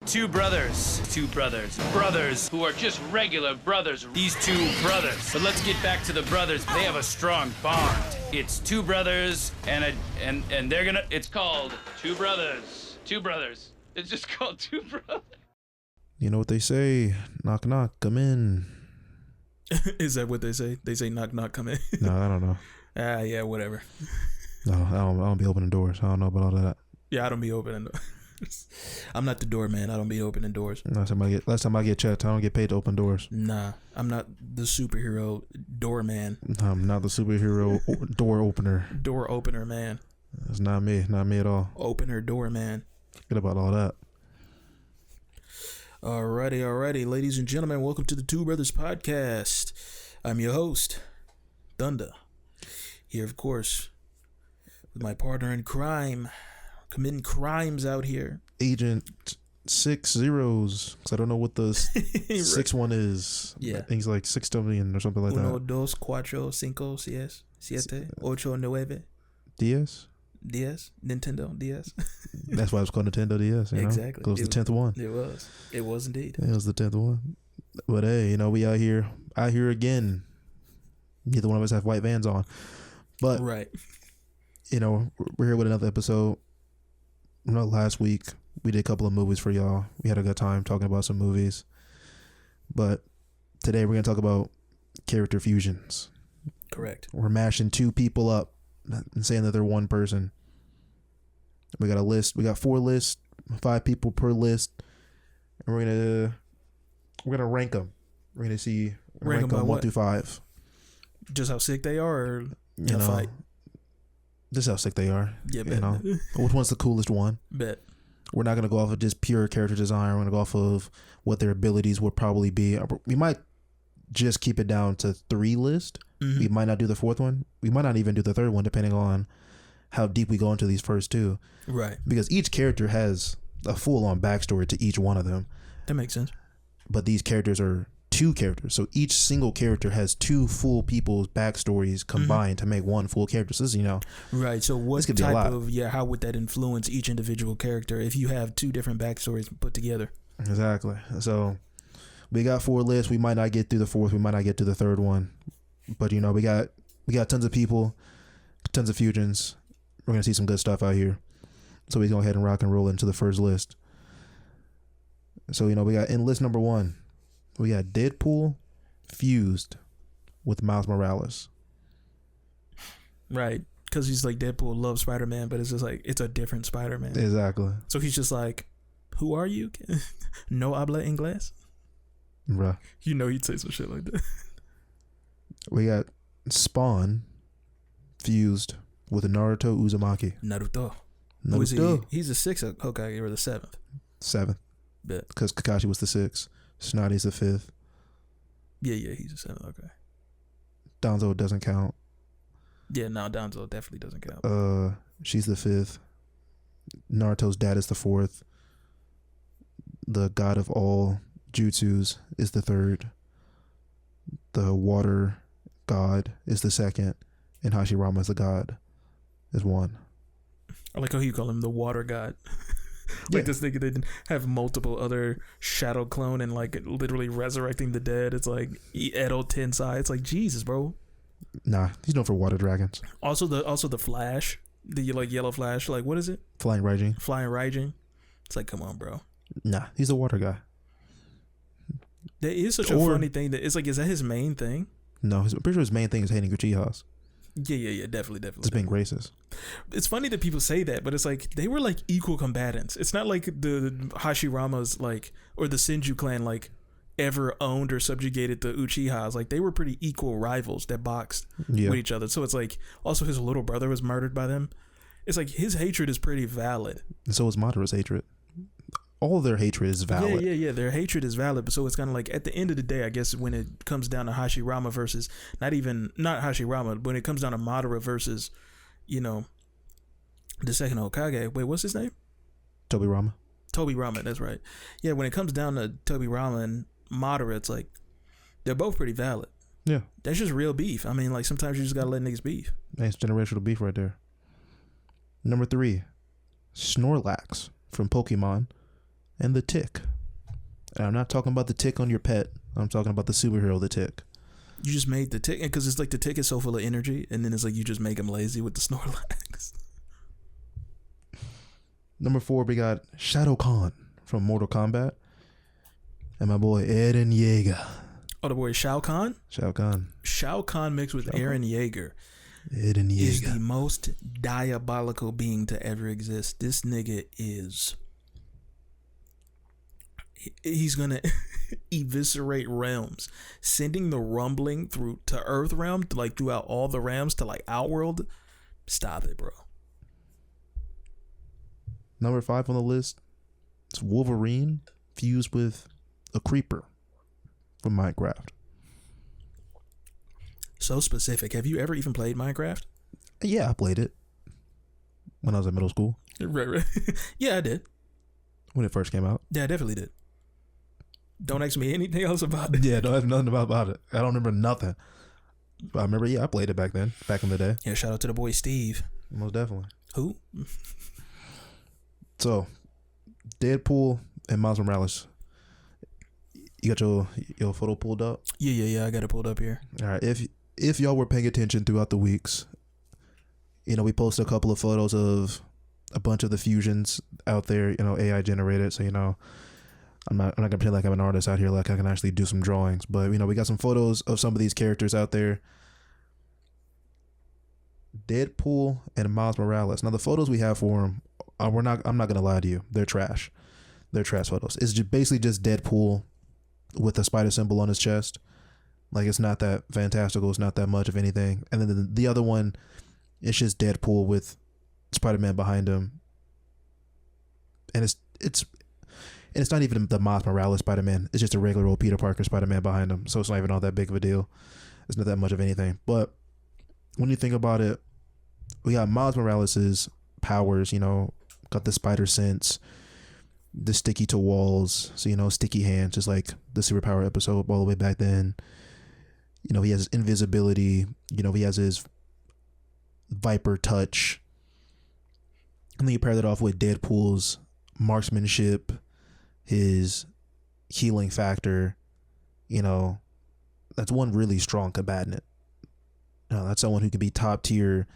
two brothers who are just regular brothers. These two brothers. But let's get back to the brothers. They have a strong bond. It's two brothers and they're gonna. It's called Two Brothers. Two Brothers. It's just called Two Brothers. You know what they say? Knock, knock, come in. Is that what they say? They say knock, knock, come in. No, I don't know. Yeah, whatever. No, I don't be opening doors. I don't know about all that. Yeah, I don't be opening doors. I'm not the doorman. I don't be opening doors. Last time I get checked, I don't get paid to open doors. Nah, I'm not the superhero doorman. I'm not the superhero door opener. Door opener man. That's not me. Not me at all. Opener doorman. Forget about all that. Alrighty, ladies and gentlemen, welcome to the Two Brothers Podcast. I'm your host, Thunder. Here, of course, with my partner in crime, committing crimes out here. Agent 60, because I don't know what the sixth one is. Yeah. I think it's like 6 million or something like Uno, that. dos, cuatro, cinco, seis, siete, ocho, nueve, DS? diez, Nintendo DS. That's why it's called Nintendo DS. You know? Exactly. It was the 10th one. It was indeed. It was the 10th one. But hey, we out here again. Neither one of us have white vans on. But, right. We're here with another episode. Last week we did a couple of movies for y'all. We had a good time talking about some movies. But today we're going to talk about character fusions. Correct. We're mashing two people up and saying that they're one person. We got a list. We got 4 lists, 5 people per list. And we're gonna rank them. We're gonna see rank them 1 through 5. Just how sick they are, or in a fight. Just how sick they are. Yeah, bet. Which one's the coolest one? Bet. We're not gonna go off of just pure character design. We're gonna go off of what their abilities would probably be. We might just keep it down to 3 lists. Mm-hmm. We might not do the 4th one. We might not even do the 3rd one, depending on how deep we go into these first 2. Right. Because each character has a full-on backstory to each one of them. That makes sense. But these characters are 2 characters. So each single character has 2 full people's backstories combined to make one full character. So this is, Right. So what type of, how would that influence each individual character if you have 2 different backstories put together? Exactly. So we got 4 lists. We might not get through the 4th. We might not get to the 3rd one. But, we got tons of people, tons of fusions. We're going to see some good stuff out here. So we go ahead and rock and roll into the first list. So, we got in list number 1, we got Deadpool fused with Miles Morales. Right. Because he's like, Deadpool loves Spider-Man, but it's just like, it's a different Spider-Man. Exactly. So he's just like, who are you? No habla inglés? Bruh. He'd say some shit like that. We got Spawn fused with Naruto Uzumaki. Naruto. Who is he? He's the 6th Hokage or the 7th? 7th. Bet. Because Kakashi was the 6th. Snotty's the 5th. Yeah, he's the 7th. Okay. Danzo doesn't count. Yeah, no, Danzo definitely doesn't count. She's the 5th. Naruto's dad is the 4th. The god of all jutsus is the 3rd. The water god is the 2nd. And Hashirama is the god is 1. I like how you call him the water god. This nigga didn't have multiple other shadow clone and like literally resurrecting the dead. It's like Edo Tensai. It's like, Jesus, bro. Nah, he's known for water dragons. Also the Flash, the yellow Flash. Like, what is it? Flying Raijin. It's like, come on, bro. Nah, he's the water guy. That is such a funny thing. That it's like, is that his main thing? No, I'm pretty sure his main thing is hating Uchihas. Yeah, definitely. Just being racist. It's funny that people say that, but it's like they were like equal combatants. It's not like the Hashiramas or the Senju clan ever owned or subjugated the Uchihas. Like, they were pretty equal rivals that boxed with each other. So it's like, also his little brother was murdered by them. It's like his hatred is pretty valid. And so is Madara's hatred. All their hatred is valid. Yeah. Their hatred is valid. But so it's kind of like, at the end of the day, I guess when it comes down to Hashirama versus not Hashirama, but when it comes down to Madara versus, the 2nd Hokage. Wait, what's his name? Tobirama, that's right. Yeah, when it comes down to Tobirama and Madara, it's like, they're both pretty valid. Yeah. That's just real beef. I mean, like, sometimes you just gotta let niggas beef. That's generational beef right there. Number 3, Snorlax from Pokemon and the Tick. And I'm not talking about the tick on your pet. I'm talking about the superhero, the Tick. You just made the Tick, because it's like the Tick is so full of energy, and then it's like you just make him lazy with the Snorlax. Number 4, we got Shadow Khan from Mortal Kombat. And my boy Eren Yeager. Oh, the boy Shao Kahn? Shao Kahn. Shao Kahn mixed with Eren Yeager Eren Yeager is the most diabolical being to ever exist. This nigga is... He's gonna eviscerate realms, sending the rumbling through to Earth realm, to like throughout all the realms to like Outworld. Stop it, bro. Number 5 on the list, it's Wolverine fused with a creeper from Minecraft. So specific. Have you ever even played Minecraft? Yeah, I played it when I was in middle school. Right. Yeah, I did. When it first came out. Yeah, I definitely did. Don't ask me anything else about it. Yeah, don't have nothing about it. I don't remember nothing. But I remember, yeah, I played it back then, back in the day. Yeah, shout out to the boy Steve. Most definitely. Who? So, Deadpool and Miles Morales. You got your photo pulled up? Yeah. I got it pulled up here. All right. If y'all were paying attention throughout the weeks, you know, we posted a couple of photos of a bunch of the fusions out there, you know, AI generated. So, you know, I'm not gonna pretend like I'm an artist out here, like I can actually do some drawings. But, you know, we got some photos of some of these characters out there. Deadpool and Miles Morales. Now, the photos we have for them, I'm not gonna lie to you, they're trash. They're trash photos. It's basically just Deadpool with a spider symbol on his chest. Like, it's not that fantastical. It's not that much of anything. And then the other one, it's just Deadpool with Spider-Man behind him. And it's not even the Miles Morales Spider-Man. It's just a regular old Peter Parker Spider-Man behind him. So it's not even all that big of a deal. It's not that much of anything. But when you think about it, we got Miles Morales' powers, you know, got the spider sense, the sticky to walls, so, you know, sticky hands, just like the superpower episode all the way back then. You know, he has invisibility, you know, he has his viper touch. And then you pair that off with Deadpool's marksmanship, his healing factor. You know, that's one really strong combatant. That's someone who could be top tier,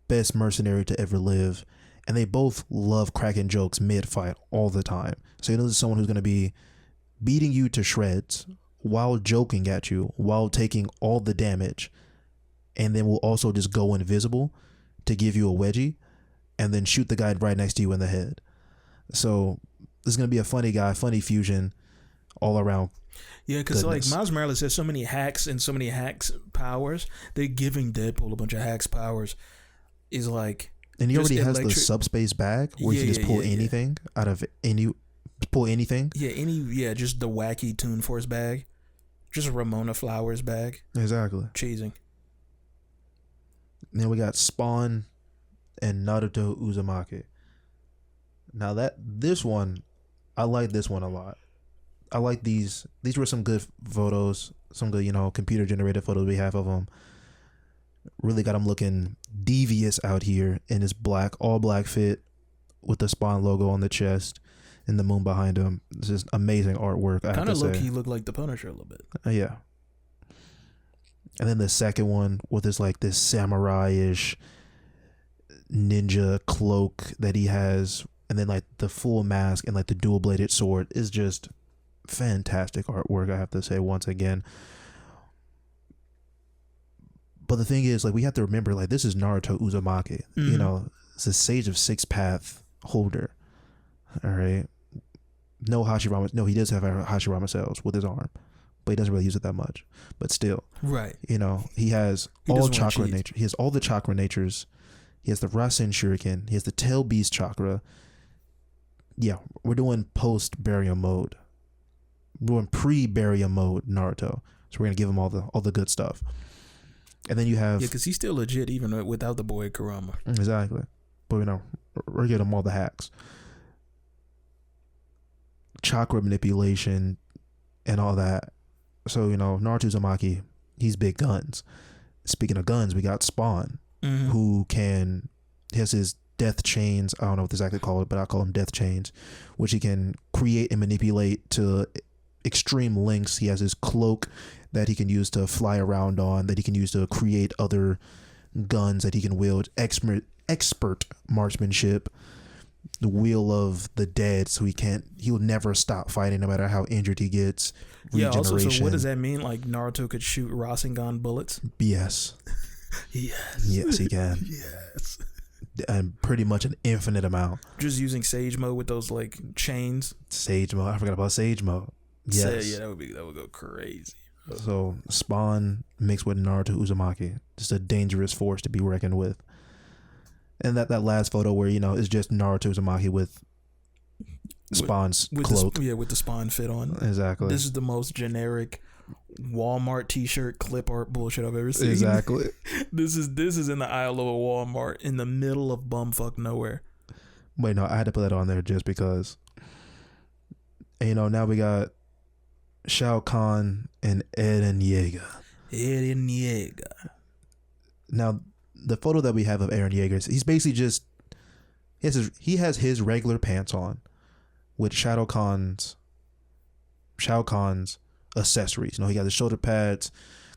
best mercenary to ever live. And they both love cracking jokes mid-fight all the time. So, you know, this is someone who's going to be beating you to shreds while joking at you, while taking all the damage. And then will also just go invisible to give you a wedgie and then shoot the guy right next to you in the head. So, this is going to be a funny guy, funny fusion all around. Yeah, because like Miles Morales has so many hacks and so many hacks powers. They're giving Deadpool a bunch of hacks powers. Is like... And he already has the subspace bag where he can just pull anything out of anything. Yeah, just the wacky Toon Force bag. Just a Ramona Flowers bag. Exactly. Cheesing. And then we got Spawn and Naruto Uzumaki. Now this one, I like this one a lot. I like these. These were some good photos, some good, you know, computer generated photos we have of them. Really got him looking devious out here in his all black fit with the Spawn logo on the chest and the moon behind him. This is amazing artwork. Kind of look, he looked like the Punisher a little bit. Yeah. And then the second one with this like this samurai-ish ninja cloak that he has, and then like the full mask and like the dual bladed sword is just fantastic artwork, I have to say once again. But the thing is, like, we have to remember, like, this is Naruto Uzumaki. Mm-hmm. You know, it's a Sage of Six Path holder. All right. No Hashirama. No, he does have Hashirama cells with his arm, but he doesn't really use it that much. But still, right. You know, he has all chakra nature. He has all the chakra natures. He has the Rasen Shuriken. He has the Tail Beast chakra. Yeah, we're doing post barium mode. We're doing pre barium mode Naruto. So we're gonna give him all the good stuff. And then you have... Yeah, because he's still legit even without the boy Kurama. Exactly. But, you know, we're getting him all the hacks. Chakra manipulation and all that. So, you know, Naruto Uzumaki, he's big guns. Speaking of guns, we got Spawn, who has his death chains. I don't know what exactly call it, but I call them death chains, which he can create and manipulate to extreme lengths. He has his cloak that he can use to fly around on, that he can use to create other guns that he can wield. Expert marksmanship. The wheel of the dead, so he'll never stop fighting no matter how injured he gets. Yeah, also, so what does that mean? Like Naruto could shoot Rasengan bullets? Yes. Yes, he can. Yes. And pretty much an infinite amount. Just using Sage Mode with those like chains. Sage Mode. I forgot about Sage Mode. Yes. Yeah, that would go crazy. So Spawn mixed with Naruto Uzumaki. Just a dangerous force to be reckoned with. And that last photo where, it's just Naruto Uzumaki with Spawn's cloak. With the Spawn fit on. Exactly. This is the most generic Walmart t-shirt clip art bullshit I've ever seen. Exactly. This is in the aisle of a Walmart in the middle of bumfuck nowhere. Wait, no, I had to put that on there just because. And, now we got Shao Kahn and Eren Yeager. Eren Yeager. Now, the photo that we have of Eren Yeager, he's basically he has his regular pants on with Shao Kahn's accessories. He got the shoulder pads,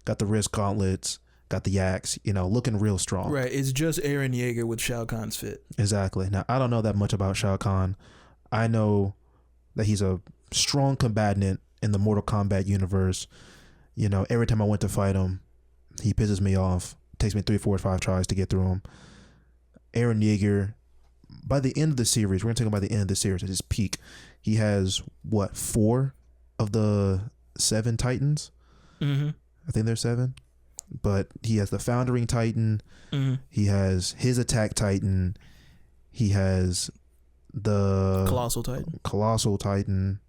got the wrist gauntlets, got the axe, looking real strong. Right, it's just Eren Yeager with Shao Kahn's fit. Exactly. Now, I don't know that much about Shao Kahn. I know that he's a strong combatant in the Mortal Kombat universe. Every time I went to fight him, he pisses me off. It takes me 3, 4, 5 tries to get through him. Eren Yeager, by the end of the series, we're going to take him by the end of the series at his peak. He has, 4 of the 7 Titans? Mm-hmm. I think there's 7. But he has the Foundering Titan. Mm-hmm. He has his Attack Titan. He has the Colossal Titan.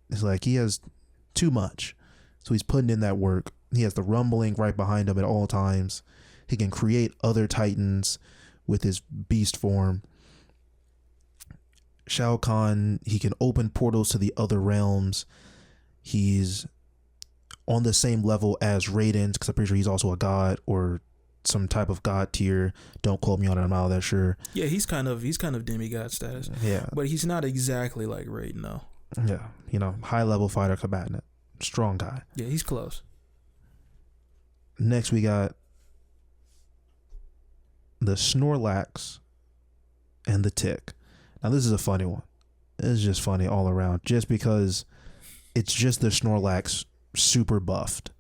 It's like he has too much. So he's putting in that work. He has the Rumbling right behind him at all times. He can create other Titans with his beast form. Shao Kahn, he can open portals to the other realms. He's on the same level as Raiden, because I'm pretty sure he's also a god or some type of god tier. Don't quote me on it, I'm not all that sure. Yeah, he's kind of demigod status. Yeah. But he's not exactly like Raiden though. Yeah, high level fighter combatant. Strong guy. Yeah, he's close. Next we got the Snorlax and the Tick. Now this is a funny one. It's just funny all around, just because it's just the Snorlax super buffed.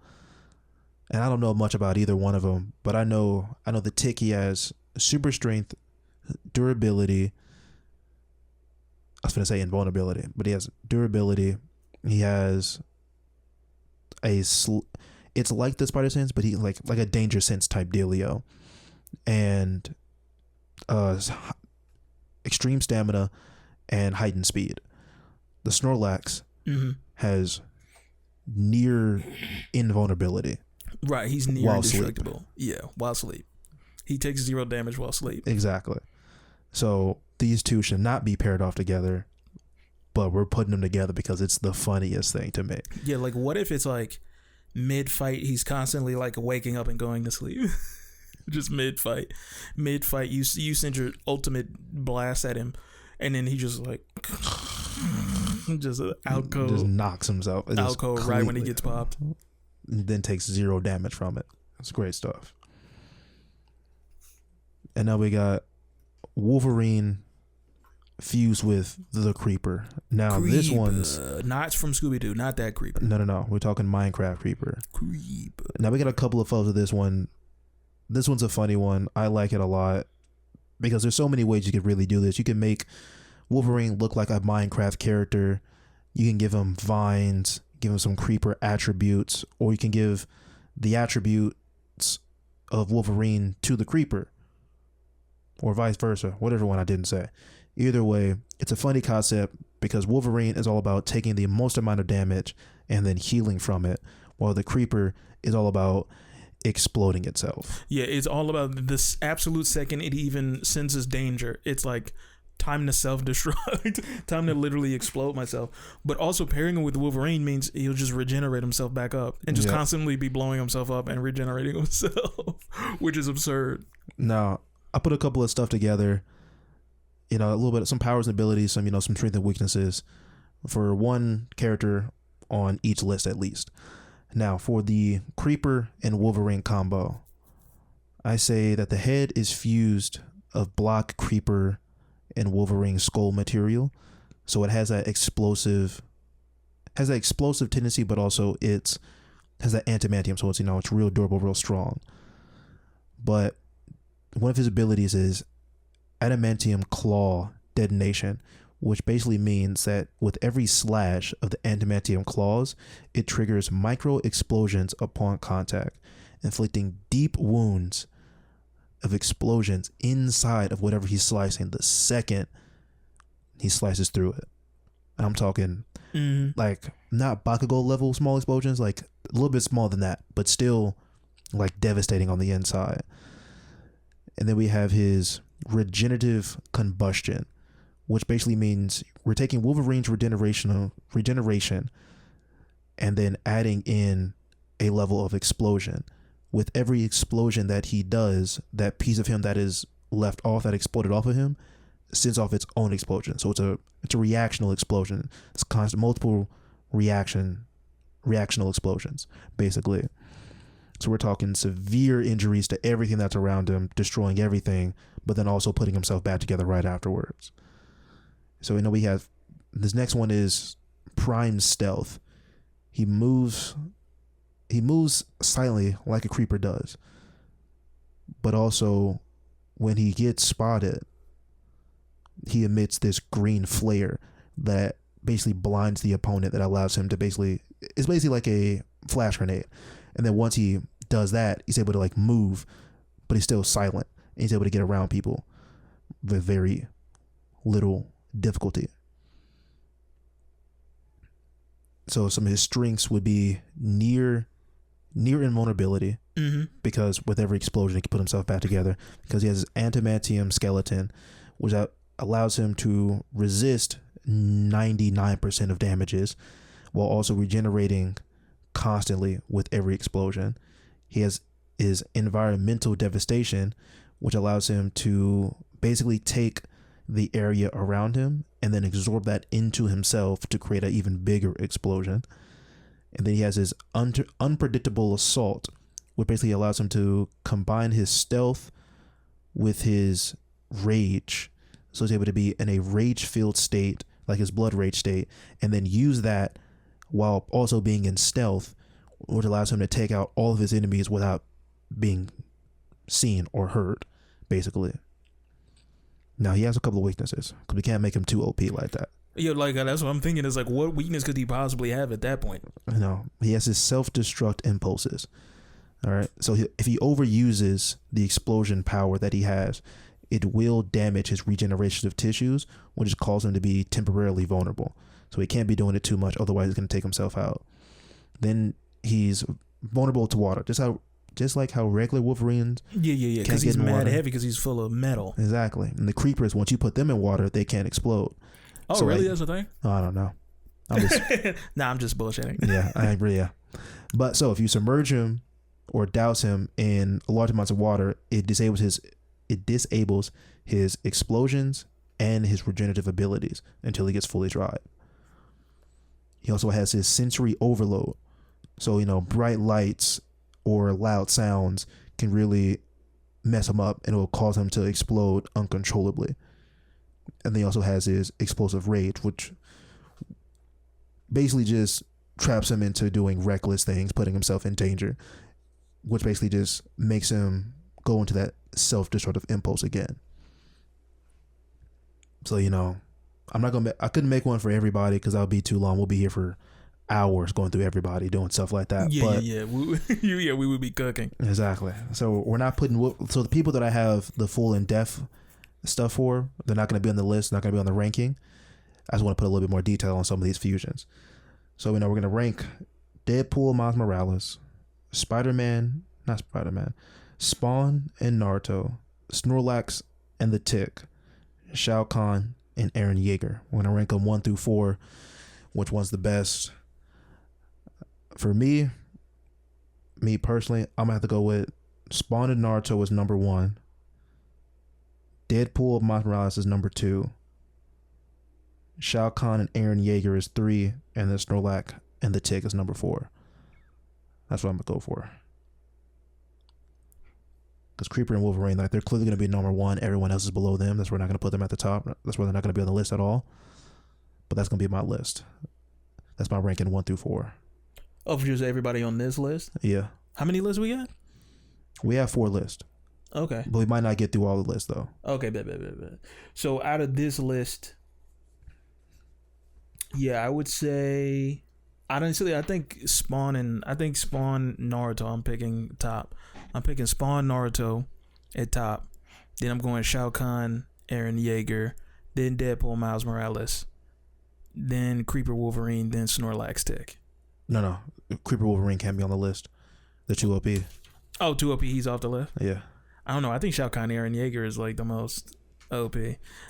And I don't know much about either one of them, but I know the Tick, he has super strength, durability. I was going to say invulnerability, but he has durability. He has it's like the Spider Sense, but he like a Danger Sense type dealio, and extreme stamina and heightened speed. The Snorlax has near invulnerability. Right, he's near while indestructible. Yeah, while asleep. He takes 0 damage while asleep. Exactly. So these two should not be paired off together, but we're putting them together because it's the funniest thing to me. Yeah, like what if it's like mid-fight, he's constantly like waking up and going to sleep. Just mid-fight, you send your ultimate blast at him, and then he just like just outco, just knocks himself outco right when he gets popped, then takes 0 damage from it. It's great stuff. And now we got Wolverine fused with the Creeper. Now this one's not from Scooby-Doo, not that Creeper. No. We're talking Minecraft Creeper. Now we got a couple of photos of this one. This one's a funny one. I like it a lot because there's so many ways you could really do this. You can make Wolverine look like a Minecraft character. You can give him vines, give him some Creeper attributes, or you can give the attributes of Wolverine to the Creeper, or vice versa, whatever one I didn't say. Either way, it's a funny concept because Wolverine is all about taking the most amount of damage and then healing from it, while the Creeper is all about exploding itself. Yeah, it's all about this absolute second it even senses danger. It's like time to self-destruct, time to literally explode myself. But also pairing him with Wolverine means he'll just regenerate himself back up and just constantly be blowing himself up and regenerating himself, which is absurd. Now, I put a couple of stuff together. A little bit of some powers and abilities, some some strengths and weaknesses for one character on each list at least. Now, for the Creeper and Wolverine combo, I say that the head is fused of block Creeper and Wolverine skull material, so it has that explosive tendency, but also it has that antimantium, so it's real durable, real strong. But one of his abilities is adamantium claw detonation, which basically means that with every slash of the adamantium claws, it triggers micro explosions upon contact, inflicting deep wounds of explosions inside of whatever he's slicing the second he slices through it. And I'm talking like not Bakugo level small explosions, like a little bit smaller than that, but still like devastating on the inside. And then we have his regenerative combustion, which basically means we're taking Wolverine's regeneration and then adding in a level of explosion. With every explosion that he does, that piece of him that is left off, that exploded off of him, sends off its own explosion. So it's a reactional explosion. It's constant multiple reactional explosions, basically. So we're talking severe injuries to everything that's around him, destroying everything, but then also putting himself back together right afterwards. So we have this next one is Prime Stealth. He moves silently like a creeper does, but also when he gets spotted, he emits this green flare that basically blinds the opponent, that allows him to it's basically like a flash grenade. And then once he does that, he's able to like move, but he's still silent, and he's able to get around people with very little difficulty. So some of his strengths would be near invulnerability, because with every explosion he can put himself back together, because he has his antimantium skeleton, which allows him to resist 99% of damages while also regenerating constantly with every explosion. He has his environmental devastation, which allows him to basically take the area around him and then absorb that into himself to create an even bigger explosion. And then he has his unpredictable assault, which basically allows him to combine his stealth with his rage. So he's able to be in a rage-filled state, like his blood rage state, and then use that while also being in stealth, which allows him to take out all of his enemies without being seen or heard, basically. Now, he has a couple of weaknesses, because we can't make him too OP like that. Yeah, like that's what I'm thinking, is like, what weakness could he possibly have at that point? He has his self-destruct impulses. All right, so if he overuses the explosion power that he has, it will damage his regeneration of tissues, which is cause him to be temporarily vulnerable. So he can't be doing it too much, otherwise he's going to take himself out. Then he's vulnerable to water, just like how regular Wolverines. Yeah. Because he's mad heavy, because he's full of metal. Exactly. And the creepers, once you put them in water, they can't explode. Oh, so really? That's a thing? I don't know. I'm just bullshitting. Yeah, I agree. Yeah, but so if you submerge him or douse him in large amounts of water, it disables his explosions and his regenerative abilities until he gets fully dried. He also has his sensory overload. So, bright lights or loud sounds can really mess him up, and it will cause him to explode uncontrollably. And then he also has his explosive rage, which basically just traps him into doing reckless things, putting himself in danger, which basically just makes him go into that self-destructive impulse again. So, I couldn't make one for everybody, because that would be too long. We'll be here for hours going through everybody doing stuff like that. We would be cooking. Exactly. So we're not so the people that I have the full in-depth stuff for, they're not going to be on the list, not going to be on the ranking. I just want to put a little bit more detail on some of these fusions. So we're going to rank Deadpool, Miles Morales, Spawn and Naruto, Snorlax and the Tick, Shao Kahn and Eren Yeager. We're going to rank them 1 through 4. Which one's the best? For me personally, I'm going to have to go with Spawn and Naruto as number 1. Deadpool Miles Morales is number 2. Shao Kahn and Eren Yeager is 3, and then Snorlax and the Tick is number 4. That's what I'm gonna go for. Because Creeper and Wolverine, like, they're clearly gonna be number 1. Everyone else is below them. That's why we're not gonna put them at the top. That's why they're not gonna be on the list at all. But that's gonna be my list. That's my ranking 1 through 4. Oh, for just everybody on this list? Yeah. How many lists we got? We have 4 lists. Okay. But we might not get through all the lists though. Okay, bet. So out of this list, yeah, I would say, honestly, I think Spawn Naruto. I'm picking top. I'm picking Spawn Naruto at top. Then I'm going Shao Kahn, Eren Yeager, then Deadpool Miles Morales, then Creeper Wolverine, then Snorlax Tick. No. Creeper Wolverine can't be on the list. They're too OP. Oh, 2 OP, he's off the list. Yeah. I don't know. I think Shao Kahn Eren Yeager is like the most OP.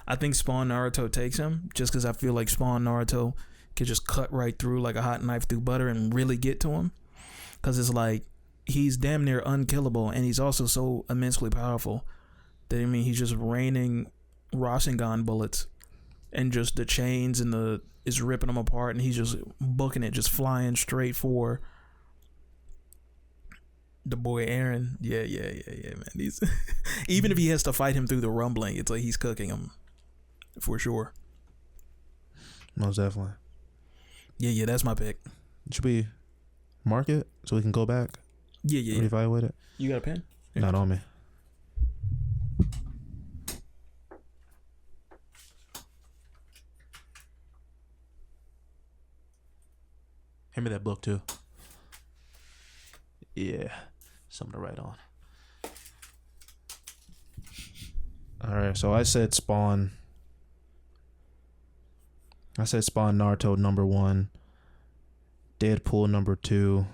I think Spawn Naruto takes him just because I feel like Spawn Naruto could just cut right through like a hot knife through butter and really get to him. Because it's like he's damn near unkillable, and he's also so immensely powerful that, I mean, he's just raining Rasengan bullets, and just the chains and is ripping them apart, and he's just booking it, just flying straight for the boy Eren. Yeah, man. He's even if he has to fight him through the rumbling, it's like he's cooking him for sure. Most definitely. Yeah, that's my pick. Should we mark it so we can go back? Yeah. Reevaluate it? You got a pen? Not on me. Hand me that book too. Yeah. Something to write on. Alright, so I said Spawn Naruto number 1. Deadpool number 2.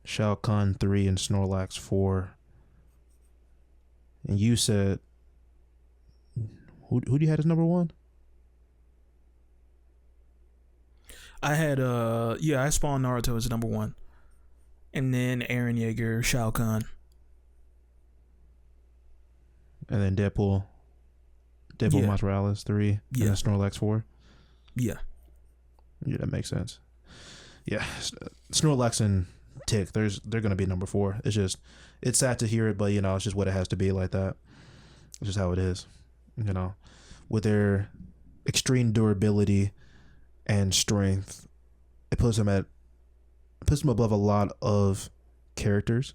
Shao Kahn 3 and Snorlax 4. And you said who do you have as number 1? I had I spawned Naruto as number 1. And then Eren Yeager, Shao Kahn. And then Deadpool Miles Morales 3. And then Snorlax 4. Yeah. Yeah, that makes sense. Yeah. Snorlax and Tick, they're gonna be number 4. It's sad to hear it, but it's just what it has to be like that. It's just how it is. With their extreme durability and strength, it puts them above a lot of characters,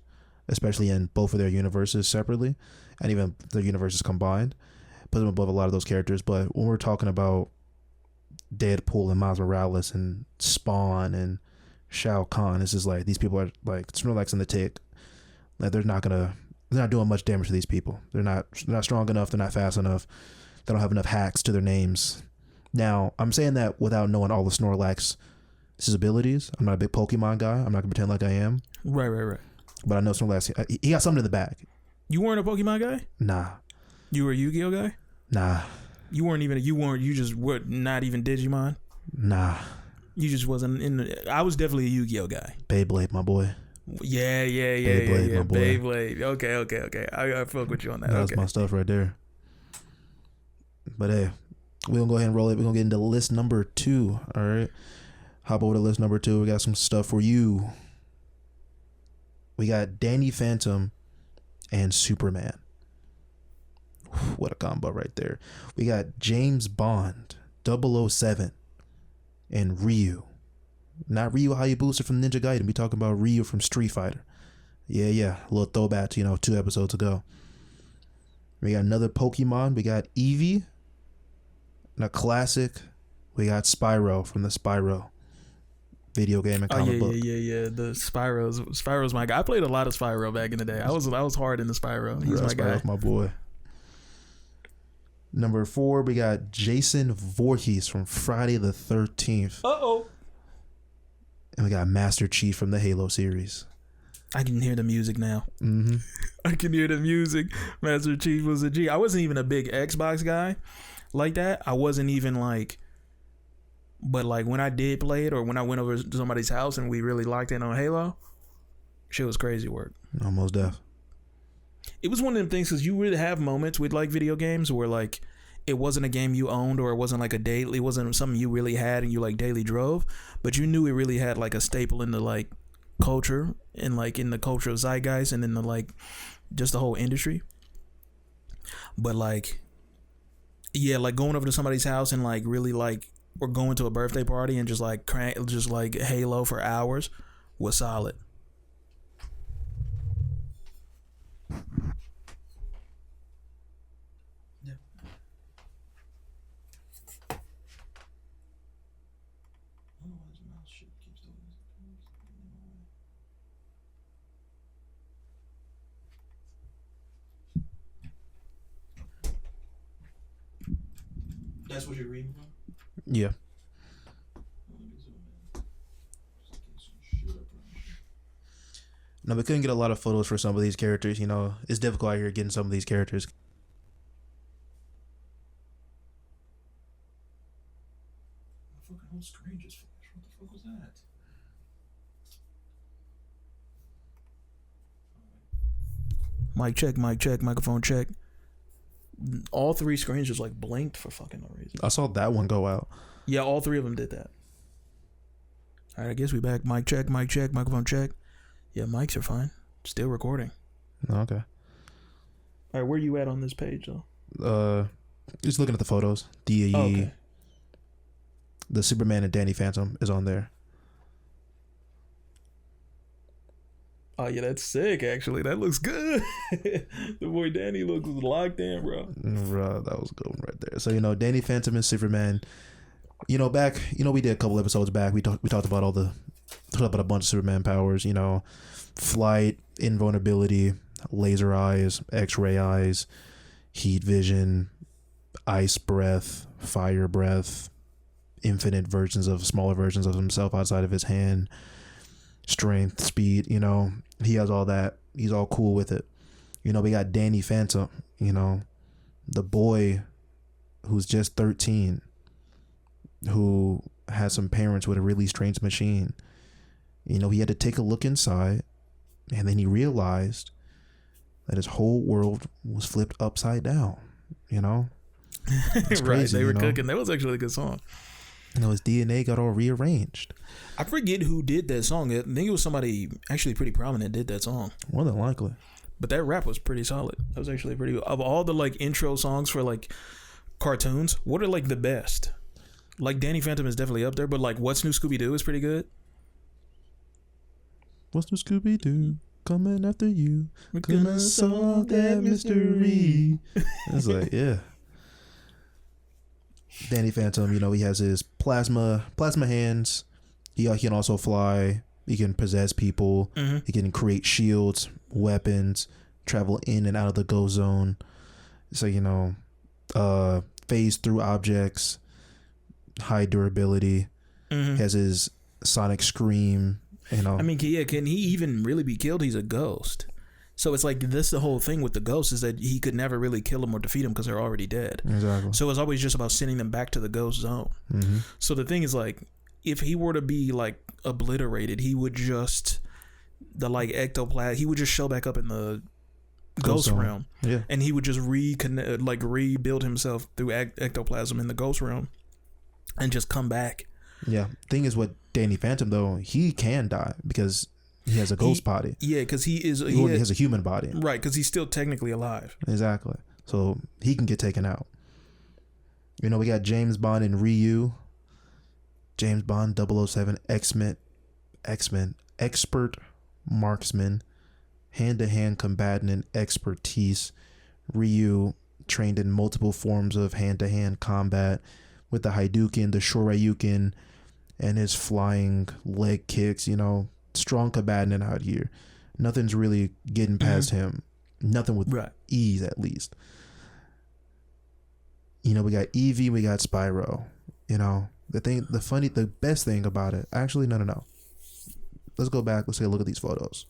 especially in both of their universes separately, and even their universes combined. Put them above a lot of those characters. But when we're talking about Deadpool and Miles Morales and Spawn and Shao Kahn, it's just like these people are like Snorlax and the Tick. Like they're not doing much damage to these people. They're not strong enough. They're not fast enough. They don't have enough hacks to their names. Now, I'm saying that without knowing all of Snorlax's abilities. I'm not a big Pokemon guy. I'm not gonna pretend like I am. Right. But I know Snorlax. He got something in the bag. You weren't a Pokemon guy? Nah. You were a Yu-Gi-Oh guy? Nah. You just were not even Digimon? Nah. You just wasn't I was definitely a Yu-Gi-Oh guy. Beyblade, my boy. Yeah. Beyblade, my boy. Beyblade. Okay. I fuck with you on that. That's my stuff right there. But hey, we're gonna go ahead and roll it. We're gonna get into list number 2. All right. Hop over to list number 2. We got some stuff for you. We got Danny Phantom and Superman. What a combo right there. We got James Bond, 007, and Ryu. Not Ryu Hayabusa from Ninja Gaiden. We talking about Ryu from Street Fighter. Yeah. A little throwback to, 2 episodes ago. We got another Pokemon. We got Eevee. And a classic. We got Spyro from the Spyro video game and comic book. Yeah. The Spyro's my guy. I played a lot of Spyro back in the day. I was hard in the Spyro. He's my guy. Spyro's my boy. Number 4, we got Jason Voorhees from Friday the 13th. Uh-oh. And we got Master Chief from the Halo series. I can hear the music now. Mm-hmm. I can hear the music. Master Chief was a G. I wasn't even a big Xbox guy like that. I wasn't even like... But like when I did play it, or when I went over to somebody's house and we really locked in on Halo, shit was crazy work. Almost deaf. It was one of them things because you would have moments with like video games where like it wasn't a game you owned or it wasn't like it wasn't something you really had and you like daily drove, but you knew it really had like a staple in the like culture and like in the cultural zeitgeist and in the like just the whole industry. But like, yeah, like going over to somebody's house and like really like, or going to a birthday party and just like just like Halo for hours was solid. That's what you're reading from? Yeah. No, we couldn't get a lot of photos for some of these characters. You know, it's difficult out here getting some of these characters. My fucking whole screen just flashed. What the fuck was that? Mic check, microphone check. All three screens just like blinked for fucking no reason. I saw that one go out. Yeah, all three of them did that. All right, I guess we back. Mic check, microphone check. Yeah, mics are fine. Still recording. Okay. All right, where you at on this page though? Just looking at the photos. Okay. The Superman and Danny Phantom is on there. Oh yeah, that's sick. Actually, that looks good. The boy Danny looks locked in, bro. Bro, that was good one right there. So you know, Danny Phantom and Superman. You know, back. You know, we did a couple episodes back. We talked about a bunch of Superman powers. You know, flight, invulnerability, laser eyes, X-ray eyes, heat vision, ice breath, fire breath, smaller versions of himself outside of his hand, strength, speed. You know, he has all that. He's all cool with it. You know, we got Danny Phantom, you know, the boy who's just 13, who has some parents with a really strange machine. You know, he had to take a look inside, and then he realized that his whole world was flipped upside down. You know, it's Right, crazy, they were you know? cooking. That was actually a good song. You know, his DNA got all rearranged. I forget who did that song. I think it was somebody actually pretty prominent did that song. More than likely. But that rap was pretty solid. That was actually pretty good. Of all the like intro songs for like cartoons, what are like the best? Like Danny Phantom is definitely up there, but like What's New Scooby Doo is pretty good. What's the Scooby Doo coming after you? We're gonna solve that mystery. It's like, yeah. Danny Phantom, you know, he has his plasma hands. He can also fly. He can possess people. Mm-hmm. He can create shields, weapons, travel in and out of the go zone. So, you know, phase through objects, high durability. Mm-hmm. He has his sonic scream. You know, I mean, can he even really be killed? He's a ghost. So it's like this the whole thing with the ghosts is that he could never really kill them or defeat them because they're already dead. exactly. So it's always just about sending them back to the ghost zone. Mm-hmm. So the thing is like, if he were to be like obliterated, he would just the like ectoplasm. He would just show back up in the ghost zone. realm, Yeah. and he would just rebuild himself through ectoplasm in the ghost realm, and just come back. Yeah. Thing is, with Danny Phantom though, he can die because he has a ghost body. Yeah, because he is. He has a human body. Right, because he's still technically alive. Exactly. So he can get taken out. You know, we got James Bond and Ryu. James Bond 007 X-Men, expert marksman, hand-to-hand combatant and expertise. Ryu trained in multiple forms of hand-to-hand combat with the Hadouken, the Shoryuken, and his flying leg kicks. You know, strong combatant out here. Nothing's really getting past him. Nothing with ease, at least. You know, we got Eevee, we got Spyro. You know, the best thing about it. Actually, no. Let's go back. Let's take a look at these photos.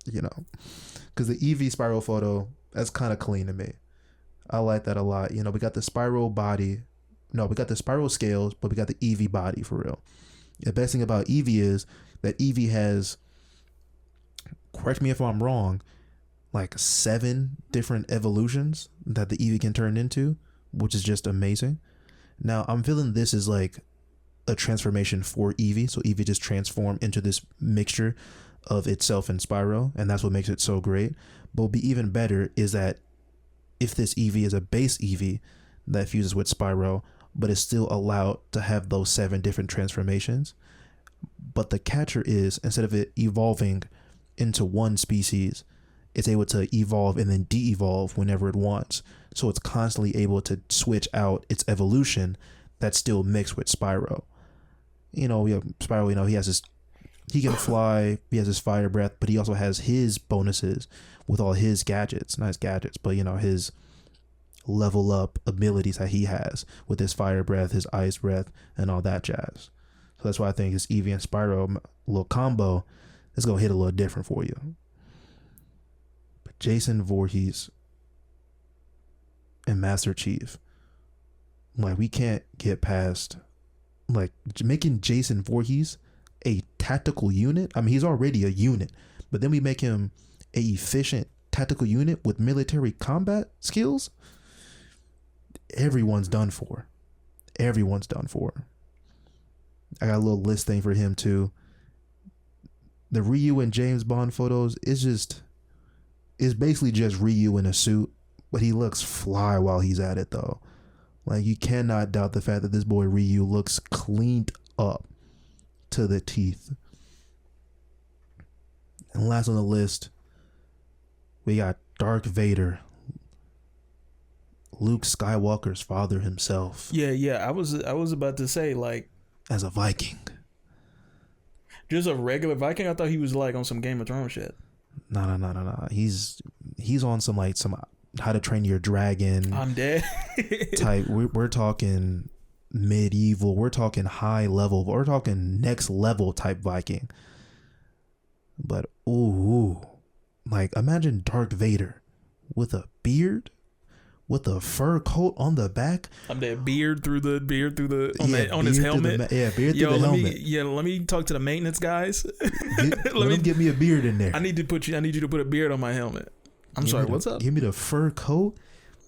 You know, because the Eevee Spyro photo, that's kind of clean to me. I like that a lot. You know, we got the Spyro body. No, we got the Spyro scales, but we got the Eevee body for real. The best thing about Eevee is that Eevee has, correct me if I'm wrong, like 7 different evolutions that the Eevee can turn into, which is just amazing. Now I'm feeling this is like a transformation for Eevee, so Eevee just transformed into this mixture of itself and Spyro, and that's what makes it so great. But what would be even better is that if this Eevee is a base Eevee that fuses with Spyro, but is still allowed to have those 7 different transformations. But the catcher is, instead of it evolving into one species, it's able to evolve and then de-evolve whenever it wants. So it's constantly able to switch out its evolution that's still mixed with Spyro. You know, Spyro, you know, he can fly, he has his fire breath, but he also has his bonuses with all his gadgets, not his gadgets, but, you know, his level up abilities that he has with his fire breath, his ice breath, and all that jazz. So that's why I think this Eevee and Spyro little combo is going to hit a little different for you. But Jason Voorhees and Master Chief, like, we can't get past, like, making Jason Voorhees a tactical unit. I mean, he's already a unit, but then we make him a efficient tactical unit with military combat skills. Everyone's done for. Everyone's done for. I got a little list thing for him too. The Ryu and James Bond photos is basically just Ryu in a suit, but he looks fly while he's at it though. Like, you cannot doubt the fact that this boy Ryu looks cleaned up to the teeth. And last on the list, we got Darth Vader, Luke Skywalker's father himself. Yeah. I was about to say, like, as a Viking. Just a regular Viking? I thought he was like on some Game of Thrones shit. No. He's on some How to Train Your Dragon. I'm dead. type. We're talking medieval. We're talking high level. We're talking next level type Viking. But like, imagine Darth Vader with a beard, with a fur coat on the back. I'm dead. Beard through on his helmet. Beard through the helmet. Let me talk to the maintenance guys. Let me get me a beard in there. I need you to put a beard on my helmet. What's up? Give me the fur coat.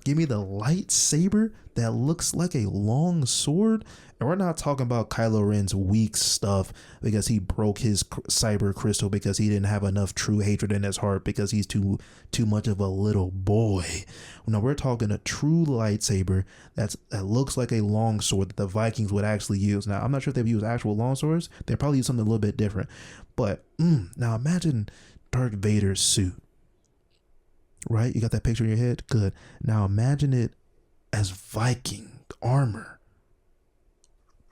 Give me the lightsaber that looks like a long sword. And we're not talking about Kylo Ren's weak stuff because he broke his cyber crystal because he didn't have enough true hatred in his heart because he's too much of a little boy. No, we're talking a true lightsaber that looks like a long sword that the Vikings would actually use. Now, I'm not sure if they've used actual long swords. They probably use something a little bit different. But now imagine Darth Vader's suit. Right? You got that picture in your head? Good. Now imagine it as Viking armor.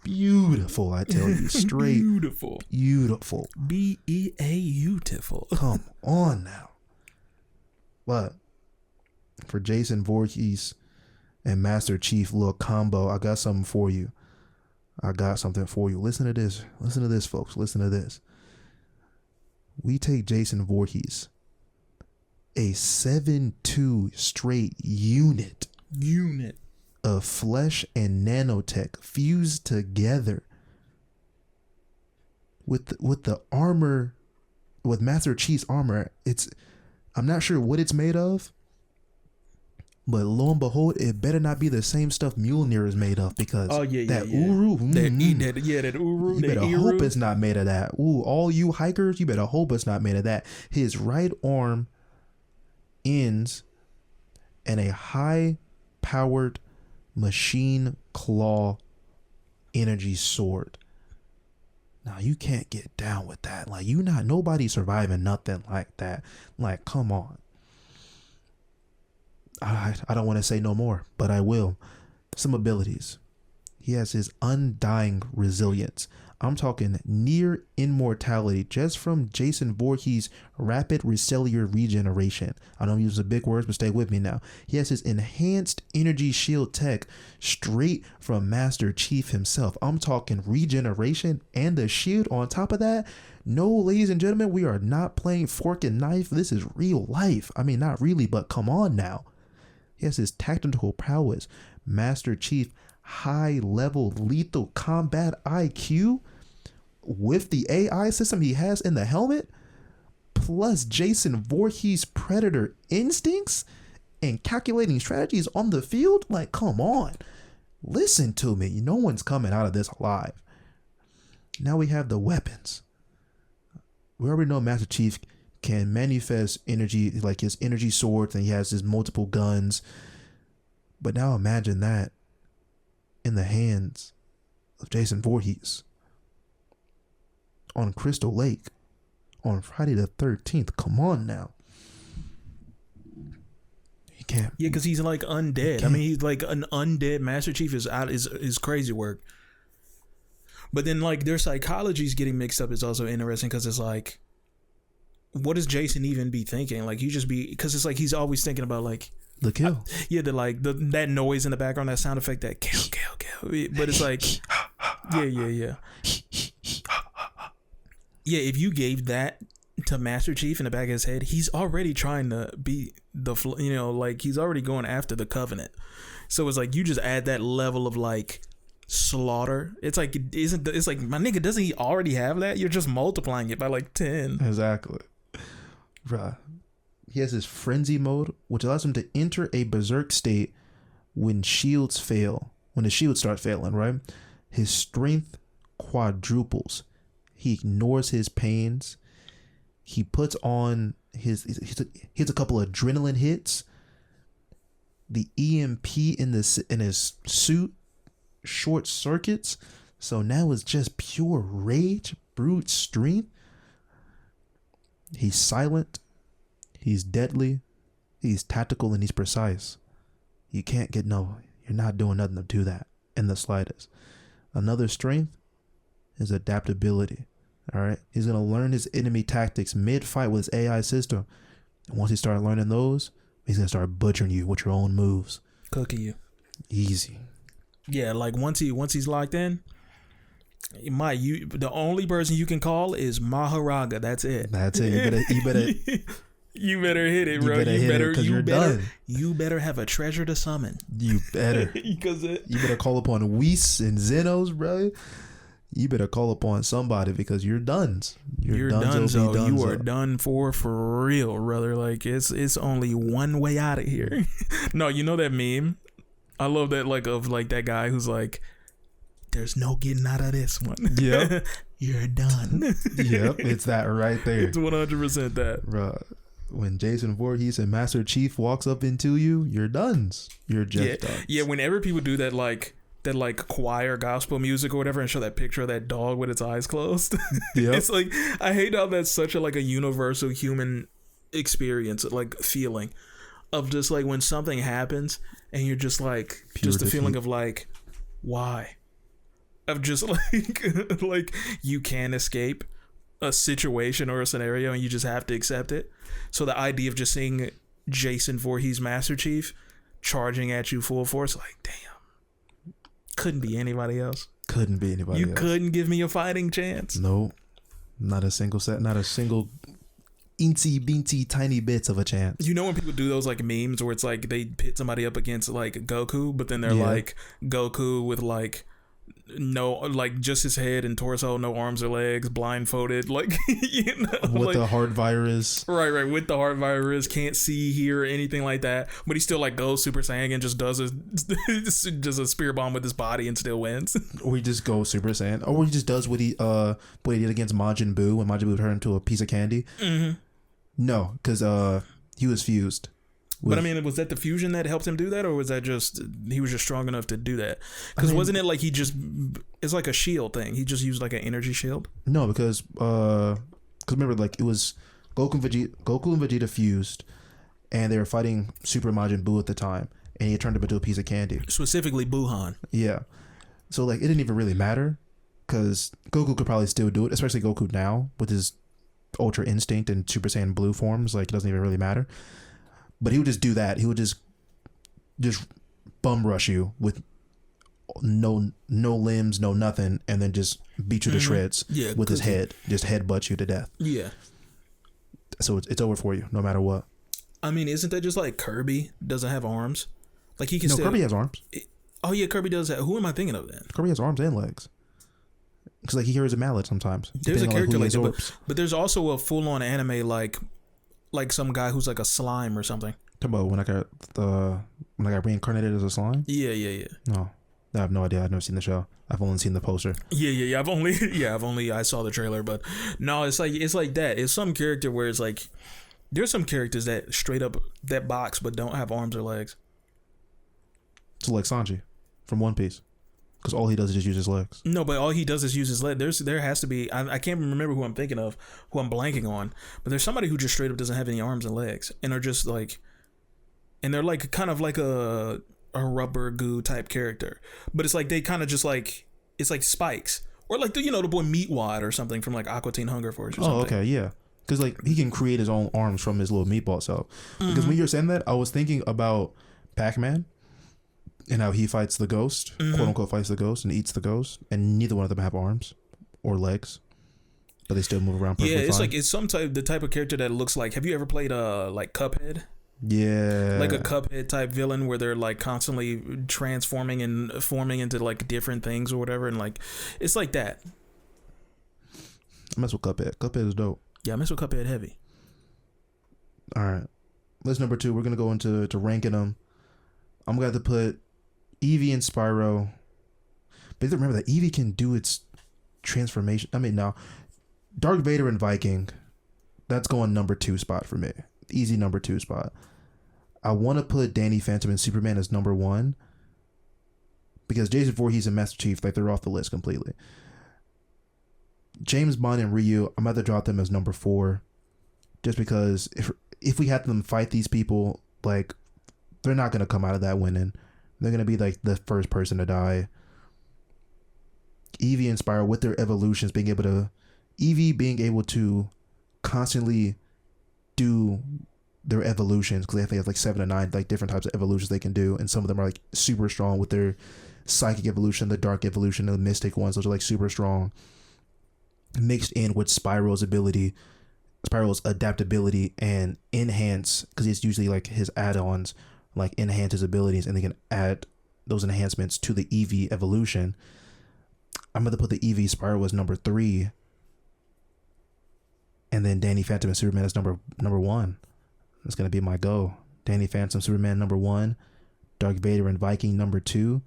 Beautiful, I tell you. Straight. Beautiful. Beautiful. Come on now. But for Jason Voorhees and Master Chief little combo, I got something for you. Listen to this, folks. Listen to this. We take Jason Voorhees, a 7-2 straight unit of flesh and nanotech fused together with the armor, with Master Chief's armor. I'm not sure what it's made of, but lo and behold, it better not be the same stuff Mjolnir is made of, because that Uru, that Uru, you better hope it's not made of that. All you hikers, you better hope it's not made of that. His right arm ends in a high-powered machine claw energy sword. Now, you can't get down with that. Like, nobody surviving nothing like that. Like, come on. I don't want to say no more, but I will. Some abilities. He has his undying resilience. I'm talking near immortality just from Jason Voorhees' rapid cellular regeneration. I know I'm using big words, but stay with me now. He has his enhanced energy shield tech straight from Master Chief himself. I'm talking regeneration and the shield on top of that. No, ladies and gentlemen, we are not playing fork and knife. This is real life. I mean, not really, but come on now. He has his tactical prowess. Master Chief high-level lethal combat IQ with the AI system he has in the helmet. plus Jason Voorhees' predator instincts and calculating strategies on the field? Like, come on. Listen to me. No one's coming out of this alive. Now we have the weapons. We already know Master Chief can manifest energy, like his energy swords, and he has his multiple guns. But now imagine that in the hands of Jason Voorhees on Crystal Lake on Friday the 13th. Come on now. You can't. Yeah, because he's like undead. I mean, he's like an undead Master Chief is crazy work. But then like their psychology's getting mixed up is also interesting because it's like, what does Jason even be thinking? Like, because it's like he's always thinking about like the kill. That noise in the background, that sound effect, that kill. But it's like, yeah. Yeah, if you gave that to Master Chief in the back of his head, he's already trying to be he's already going after the Covenant. So it's like you just add that level of like slaughter. It's like it's like, my nigga, doesn't he already have that? You're just multiplying it by like 10. Exactly. Bruh. He has his frenzy mode, which allows him to enter a berserk state when shields fail. When the shields start failing, right? His strength quadruples. He ignores his pains. He puts on hits a couple of adrenaline hits. The EMP in his suit short circuits. So now it's just pure rage, brute strength. He's silent. He's deadly. He's tactical, and he's precise. You're not doing nothing to do that in the slightest. Another strength is adaptability. All right. He's going to learn his enemy tactics mid-fight with his AI system. And once he starts learning those, he's going to start butchering you with your own moves. Cooking you. Easy. Yeah, like once he's locked in, the only person you can call is Maharaga. That's it. That's it. You better you better hit it, bro. You better have a treasure to summon. You better. You better call upon Whis and Xenos, bro. You better call upon somebody because you're done. You're done. So you are done for real, brother. Like it's only one way out of here. No, you know that meme? I love that, like, of like that guy who's like, there's no getting out of this one. Yep. You're done. Yep, it's that right there. It's 100% that. Bro, when Jason Voorhees and Master Chief walks up into you, you're done. You're just done. Yeah, whenever people do that choir gospel music or whatever and show that picture of that dog with its eyes closed. Yep. It's like, I hate how that's such a universal human experience, like feeling of just like when something happens and you're just like, pure just the defeat. Feeling of like, why? Of just like you can't escape a situation or a scenario and you just have to accept it. So the idea of just seeing Jason Voorhees, Master Chief, charging at you full force, like, damn, couldn't be anybody else. Couldn't be anybody else. You couldn't give me a fighting chance. No, not a single eensy beensy tiny bits of a chance. You know when people do those like memes where it's like they pit somebody up against like Goku, but then they're like Goku with like no, like just his head and torso, no arms or legs, blindfolded, like with the heart virus. Right, with the heart virus, can't see, hear, anything like that. But he still like goes Super Saiyan and just does a spear bomb with his body and still wins. Or he just goes Super Saiyan, or he just does what he did against Majin Buu when Majin Buu turned into a piece of candy. Mm-hmm. No, because he was fused. But I mean, was that the fusion that helped him do that, or was that just he was just strong enough to do that? Because wasn't it like it's like a shield thing? He just used like an energy shield. No, because remember, like, it was Goku and Vegeta fused, and they were fighting Super Majin Buu at the time, and he turned him into a piece of candy. Specifically, Buhan. Yeah, so like it didn't even really matter because Goku could probably still do it, especially Goku now with his Ultra Instinct and Super Saiyan Blue forms. Like, it doesn't even really matter. But he would just do that. He would just bum rush you with no limbs, no nothing, and then just beat you to shreds with his head. Just headbutt you to death. Yeah. So it's over for you, no matter what. I mean, isn't that just like Kirby doesn't have arms? Like he can. No, Kirby has arms. Oh yeah, Kirby does have. Who am I thinking of then? Kirby has arms and legs. Because like he carries a mallet sometimes. There's a depending on, character who like he that, absorbs. but there's also a full on anime like some guy who's like a slime or something. Talk about when I got reincarnated as a slime. Yeah. No, I have no idea. I've never seen the show. I've only seen the poster. Yeah. I've only I saw the trailer, but no, it's like that. It's some character where it's like there's some characters that straight up that box but don't have arms or legs. So like Sanji from One Piece, because all he does is just use his legs. No, but all he does is use his leg. There has to be. I can't remember who I'm thinking of, who I'm blanking on. But there's somebody who just straight up doesn't have any arms and legs, and are just like, and they're like kind of like a rubber goo type character. But it's like they kind of just like it's like Spikes or like the boy Meatwad or something from like Aqua Teen Hunger Force or something. Oh, okay, yeah. Because like he can create his own arms from his little meatball self. Because when you're saying that, I was thinking about Pac-Man. And how he fights the ghost, quote unquote, fights the ghost and eats the ghost, and neither one of them have arms or legs, but they still move around perfectly it's fine. like it's the type of character that looks like. Have you ever played like Cuphead? Yeah, Like a Cuphead type villain where they're like constantly transforming and forming into like different things or whatever, and like it's like that. I mess with Cuphead. Cuphead is dope. Yeah, I mess with Cuphead heavy. All right, list number 2. We're gonna go into ranking them. I'm gonna have to put Eevee and Spyro. But remember that Eevee can do its transformation. I mean, now Dark Vader and Viking, that's going number 2 spot for me. Easy number 2 spot. I want to put Danny Phantom and Superman as number 1 because Jason Voorhees and Master Chief, like, they're off the list completely. James Bond and Ryu, I'm about to drop them as number 4 just because if we had them fight these people, like, they're not going to come out of that winning. They're going to be like the first person to die. Eevee and Spyro with their evolutions Eevee being able to constantly do their evolutions, because they have like 7 to 9 like different types of evolutions they can do, and some of them are like super strong with their psychic evolution, the dark evolution, the mystic ones. Those are like super strong, mixed in with Spyro's adaptability and enhance, because it's usually like his add-ons like enhance his abilities, and they can add those enhancements to the Eevee evolution. I'm going to put the Eevee Spyro as number 3, and then Danny Phantom and Superman as number 1. That's going to be my go. Danny Phantom, Superman number 1, Dark Vader and Viking number 2,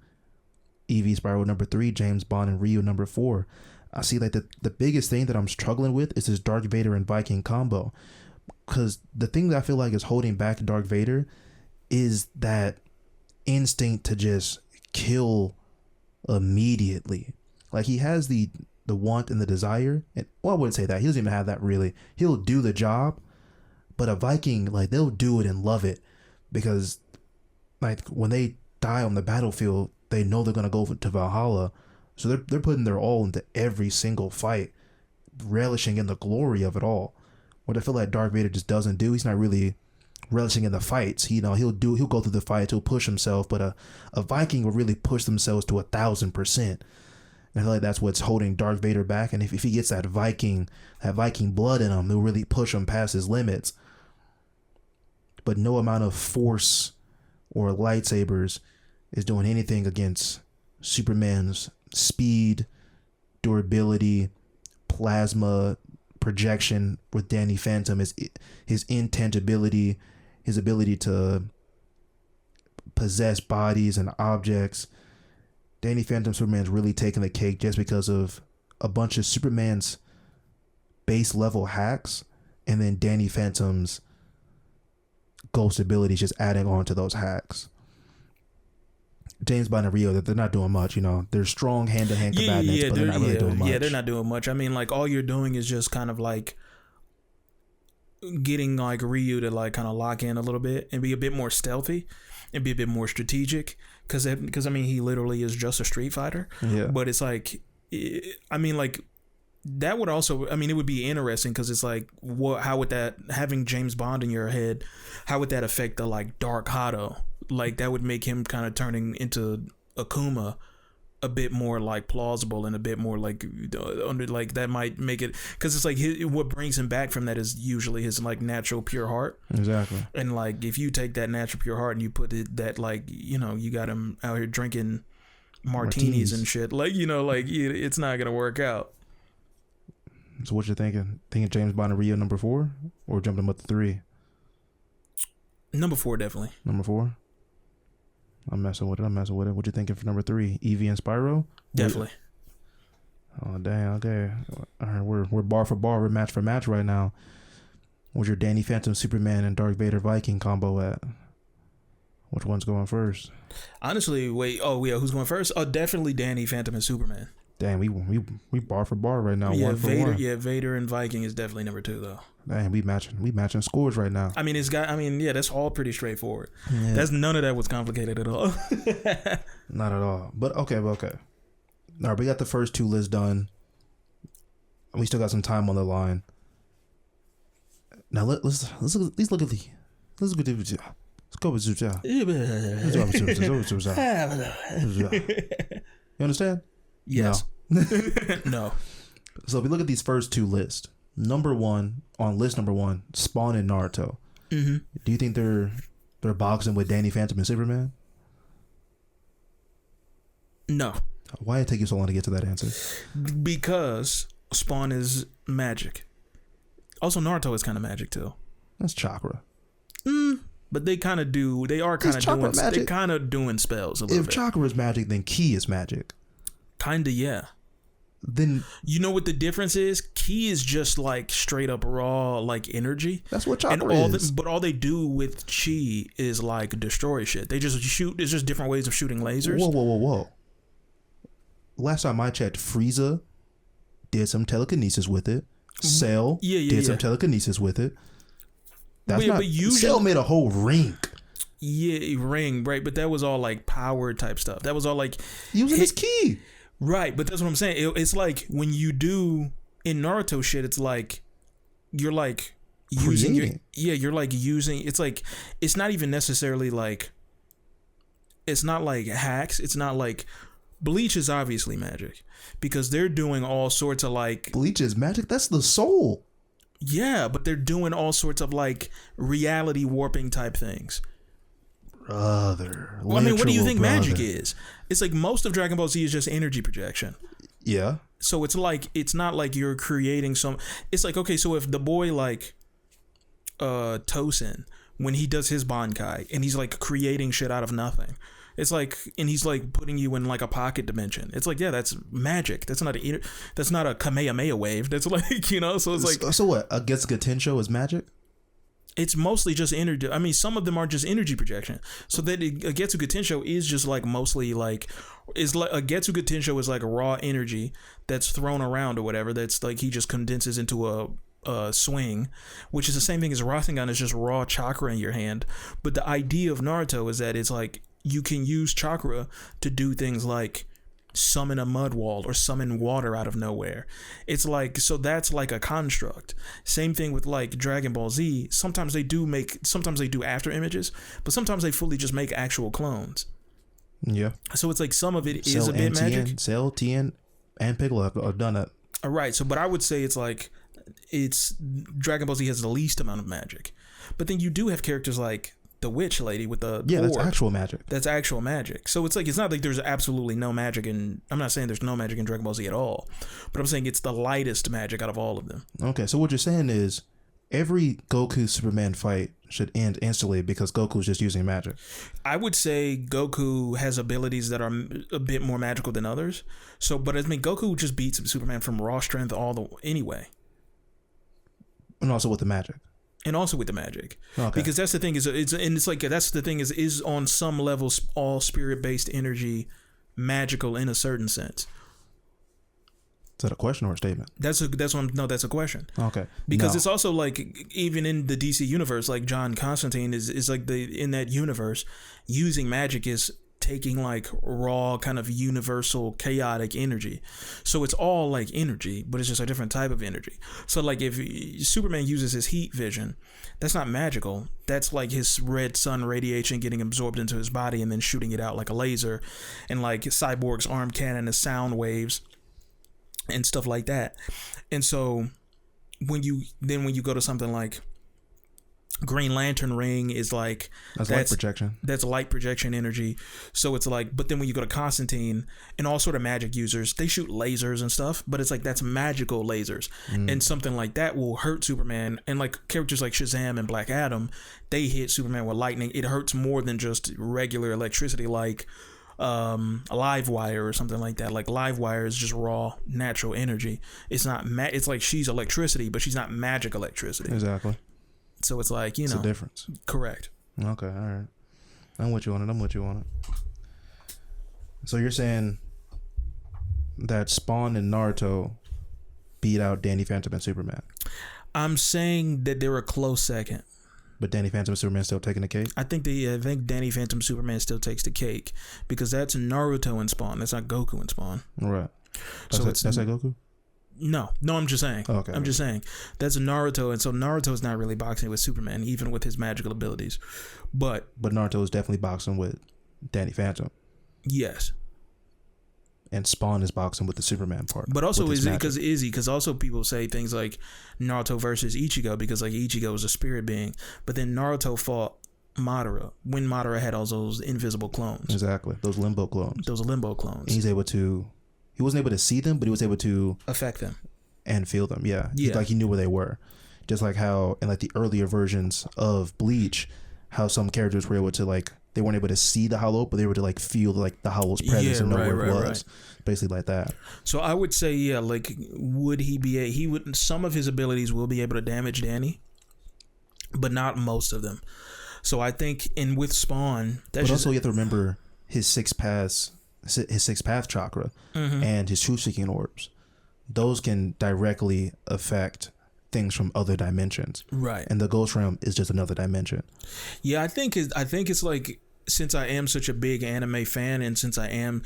Eevee Spyro number 3, James Bond and Ryu number 4. I see like the biggest thing that I'm struggling with is this Dark Vader and Viking combo, because the thing that I feel like is holding back Dark Vader is that instinct to just kill immediately. Like, he has the want and the desire, and I wouldn't say that, he doesn't even have that really. He'll do the job, but a Viking, like, they'll do it and love it, because like when they die on the battlefield, they know they're gonna go to Valhalla, so they're putting their all into every single fight, relishing in the glory of it all. What I feel like Darth Vader just doesn't do, he's not really relishing in the fights. He'll go through the fights, he'll push himself, but a Viking will really push themselves to 1,000%. And I feel like that's what's holding Darth Vader back. And if he gets that Viking blood in him, he'll really push him past his limits. But no amount of force or lightsabers is doing anything against Superman's speed, durability, plasma projection with Danny Phantom, his intangibility, his ability to possess bodies and objects. Danny Phantom Superman's really taking the cake just because of a bunch of Superman's base level hacks, and then Danny Phantom's ghost abilities just adding on to those hacks. James Bond and Ryu, they're not doing much, they're strong hand-to-hand combatants, but they're not really doing much. Yeah, they're not doing much. I mean, like, all you're doing is just kind of like getting like Ryu to like kind of lock in a little bit and be a bit more stealthy and be a bit more strategic, because I mean, he literally is just a Street Fighter. Yeah. But it's like, I mean, like, that would also, I mean, it would be interesting, because it's like, how would that, having James Bond in your head, how would that affect the like Dark Hado? Like, that would make him kind of turning into Akuma a bit more like plausible, and a bit more like under, like, that might make it, because it's like what brings him back from that is usually his like natural pure heart. Exactly. And like, if you take that natural pure heart and you put it that, like, you got him out here drinking martinis and shit. Like, you know, like it's not gonna work out. So what you thinking? Thinking James Bond and Rio number 4, or jumping him up to 3? Number 4, definitely. Number 4. I'm messing with it. What you thinking for number 3? Evie and Spyro? Definitely. Oh dang. Okay. All right. We're bar for bar. We're match for match right now. Where's your Danny Phantom Superman and Darth Vader Viking combo at? Which one's going first? Honestly, wait. Oh yeah, who's going first? Oh, definitely Danny Phantom and Superman. Damn, we bar for bar right now. Yeah, one for Vader. one. Yeah, Vader and Viking is definitely number 2 though. Dang, we matching scores right now. I mean, yeah, that's all pretty straightforward. Yeah. That's none of that was complicated at all. Not at all. But okay. All right, we got the first 2 lists done. We still got some time on the line. Now let's look at the. Let's go with Zuja. You understand? Yes. No. No. So if we look at these first 2 lists, number 1 on list number 1, Spawn and Naruto. Mm-hmm. Do you think they're boxing with Danny Phantom and Superman? No. Why did it take you so long to get to that answer? Because Spawn is magic. Also, Naruto is kind of magic too. That's chakra. But they kind of do. They are kind of doing. Magic? They're kind of doing spells a little If bit. chakra is magic, then ki is magic. Kinda, yeah. Then You know what the difference is? Ki is just like straight up raw, like energy. that's what And chakra is. but all they do with chi is like destroy shit. They just shoot. There's just different ways of shooting lasers. Whoa. Last time I checked, Frieza did some telekinesis with it. Cell did some telekinesis with it. That's not. But usually, Cell made a whole ring. Yeah, ring, right? But that was all like power type stuff. That was all like Using his ki. right. But that's what I'm saying. It's like when you do in Naruto shit, it's like you're like using Creating. you're like using. It's like it's not even necessarily like it's not like hacks. It's not like Bleach is obviously magic because they're doing all sorts of like Bleach is magic. That's the soul. yeah, but they're doing all sorts of like reality warping type things. Brother. Well, I mean, what do you think brother. magic is? It's like most of Dragon Ball Z is just energy projection. Yeah. So it's like it's not like you're creating some. It's like okay, so if the boy like, Tosin, when he does his Bankai and he's like creating shit out of nothing, it's like and he's like putting you in like a pocket dimension. It's like yeah, that's magic. That's not a Kamehameha wave. That's like you know. So it's like So what? I guess Getensho is magic. it's mostly just energy. I mean, some of them are just energy projection. So that a Getsuga Tensho is just like mostly like is like a Getsuga Tensho is like a raw energy that's thrown around or whatever. That's like he just condenses into a swing, which is the same thing as Rasengan is just raw chakra in your hand. But the idea of Naruto is that it's like you can use chakra to do things like summon a mud wall or summon water out of nowhere. It's like so that's like a construct. Same thing with like Dragon Ball Z. Sometimes they do after images, but sometimes they fully just make actual clones. Yeah. So it's like some of it is Cell a bit and magic. Tien, Cell, Tien, and Piccolo have done that. All right. So, but I would say it's Dragon Ball Z has the least amount of magic, but then you do have characters like the witch lady with the That's orb. actual magic. That's actual magic. So it's like it's not like there's absolutely no magic in. I'm not saying there's no magic in Dragon Ball Z at all, but I'm saying it's the lightest magic out of all of them. Okay, so what you're saying is every Goku Superman fight should end instantly because Goku's just using magic. I would say Goku has abilities that are a bit more magical than others. So, but I mean, Goku just beats Superman from raw strength anyway, And also with the magic. and also with the magic. Okay. Because that's the thing is on some level all spirit based energy magical in a certain sense. Is that a question or a statement? That's a question. Okay. Because No. it's also like even in the DC universe, like John Constantine is like in that universe, using magic is taking like raw kind of universal chaotic energy. So it's all like energy, but it's just a different type of energy. So like if Superman uses his heat vision, that's not magical. That's like his red sun radiation getting absorbed into his body and then shooting it out like a laser, and like Cyborg's arm cannon is sound waves and stuff like that. And so when you go to something like Green Lantern ring is like That's light projection. That's light projection energy. So it's like, but then when you go to Constantine and all sort of magic users, they shoot lasers and stuff, but it's like that's magical lasers. And something like that will hurt Superman. And like characters like Shazam and Black Adam, they hit Superman with lightning. It hurts more than just regular electricity, like a live wire or something like that. Like live wire is just raw natural energy. It's not it's like she's electricity, but she's not magic electricity. Exactly. So it's like, you It's know, a difference. correct. Okay, all right. I'm with you on it. So you're saying that Spawn and Naruto beat out Danny Phantom and Superman, I'm saying that they're a close second. but Danny Phantom and Superman still taking the cake? I think Danny Phantom Superman still takes the cake because that's Naruto and Spawn. That's not Goku and Spawn. Right. So That's that Goku? No, I'm just saying. Oh, okay. I'm just saying that's Naruto, and so Naruto is not really boxing with Superman, even with his magical abilities. But Naruto is definitely boxing with Danny Phantom, yes, and Spawn is boxing with the Superman part. but also with his is magic. because also people say things like Naruto versus Ichigo because like Ichigo is a spirit being, but then Naruto fought Madara when Madara had all those invisible clones, Exactly. Those limbo clones. those limbo clones, And he wasn't able to see them, but he was able to affect them. and feel them. Yeah. Yeah. Like he knew where they were. Just like how in like the earlier versions of Bleach, how some characters were able to like, they weren't able to see the hollow, but they were to like feel like the hollow's presence Yeah, and know right, where it right, was. Basically like that. So I would say, yeah, like would he would some of his abilities will be able to damage Danny, but not most of them. So I think with Spawn, But also you have to remember his six path chakra and his truth seeking orbs. Those can directly affect things from other dimensions. right. And the Ghost Realm is just another dimension. Yeah, I think it's like, since I am such a big anime fan and since I am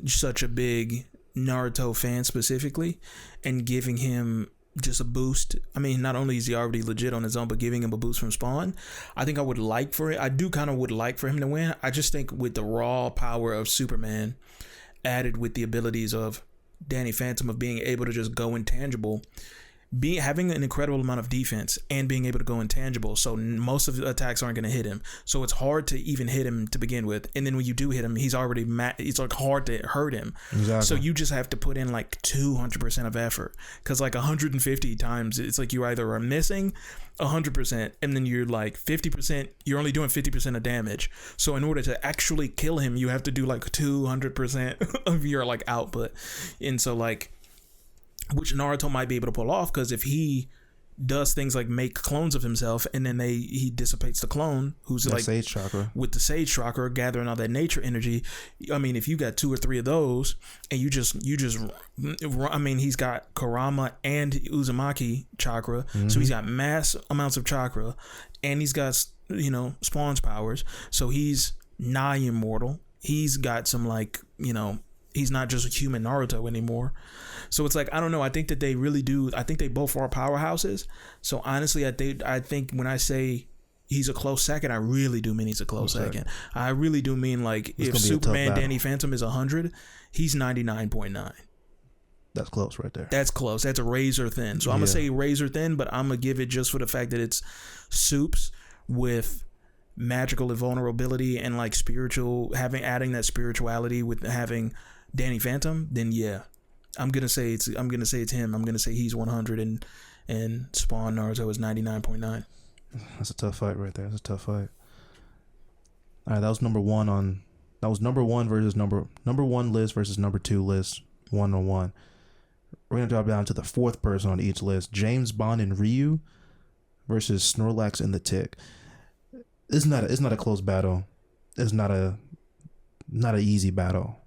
such a big Naruto fan specifically, and giving him just a boost. I mean, not only is he already legit on his own, but giving him a boost from Spawn, I think I would like for it. I do kind of would like for him to win. I just think with the raw power of Superman added with the abilities of Danny Phantom of being able to just go intangible, having an incredible amount of defense and being able to go intangible, so most of the attacks aren't going to hit him, so it's hard to even hit him to begin with, and then when you do hit him, he's already it's like hard to hurt him. Exactly. So you just have to put in like 200% of effort, because like 150 times it's like you either are missing 100% and then you're like 50%, you're only doing 50% of damage. So in order to actually kill him, you have to do like 200% of your like output. And so like, which Naruto might be able to pull off, because if he does things like make clones of himself and then he dissipates the clone who's that like Sage Chakra. with the Sage Chakra gathering all that nature energy. I mean, if you got 2 or 3 of those and you just I mean, he's got Kurama and Uzumaki chakra, so he's got mass amounts of chakra, and he's got, you know, Spawn's powers, so he's nigh immortal. He's got some like, you know, he's not just a human Naruto anymore. So it's like, I don't know. I think that they really do. I think they both are powerhouses. So honestly, I think when I say he's a close second, I really do mean he's a close second. I really do mean like if Superman Danny Phantom is 100, he's 99.9. That's close right there. That's close. That's a razor thin. So I'm going to say razor thin, but I'm going to give it just for the fact that it's Supes with magical invulnerability and like spiritual, adding that spirituality with having Danny Phantom, then yeah. I'm gonna say it's him. I'm gonna say he's 100 and Spawn Naruto is 99.9. That's a tough fight right there. That's a tough fight. All right, that was number one versus number one list versus number 2 list, 1-on-1. We're gonna drop down to the 4th person on each list. James Bond and Ryu versus Snorlax and the Tick. It's not a close battle. It's not a easy battle.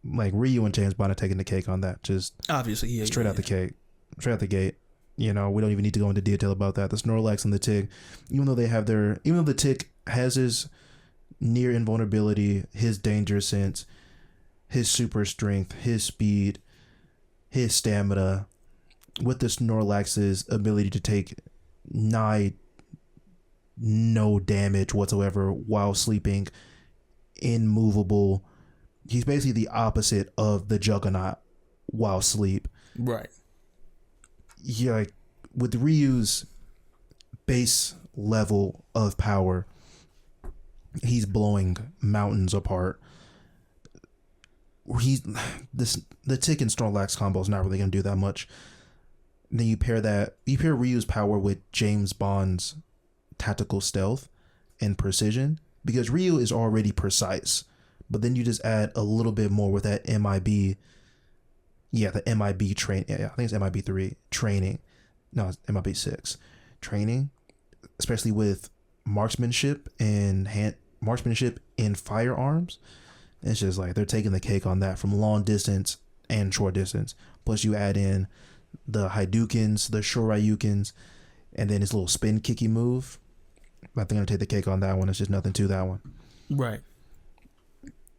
Like Ryu and James Bond are taking the cake on that. Just obviously, yeah, straight out the gate. You know, we don't even need to go into detail about that. The Snorlax and the Tick, even though the Tick has his near invulnerability, his danger sense, his super strength, his speed, his stamina, with the Snorlax's ability to take nigh no damage whatsoever while sleeping, immovable. He's basically the opposite of the Juggernaut while asleep. Right. Yeah, like with Ryu's base level of power, he's blowing mountains apart. The Tick and Snorlax combo is not really gonna do that much. And then you pair Ryu's power with James Bond's tactical stealth and precision, because Ryu is already precise, but then you just add a little bit more with that MIB. Yeah, the MIB train. Yeah, I think it's MIB 3 training. No, it's MIB 6 training, especially with marksmanship and firearms. It's just like they're taking the cake on that from long distance and short distance. Plus, you add in the Hadoukens, the Shoryukens, and then his little spin kicky move. I think I'm gonna take the cake on that one. It's just nothing to that one. Right.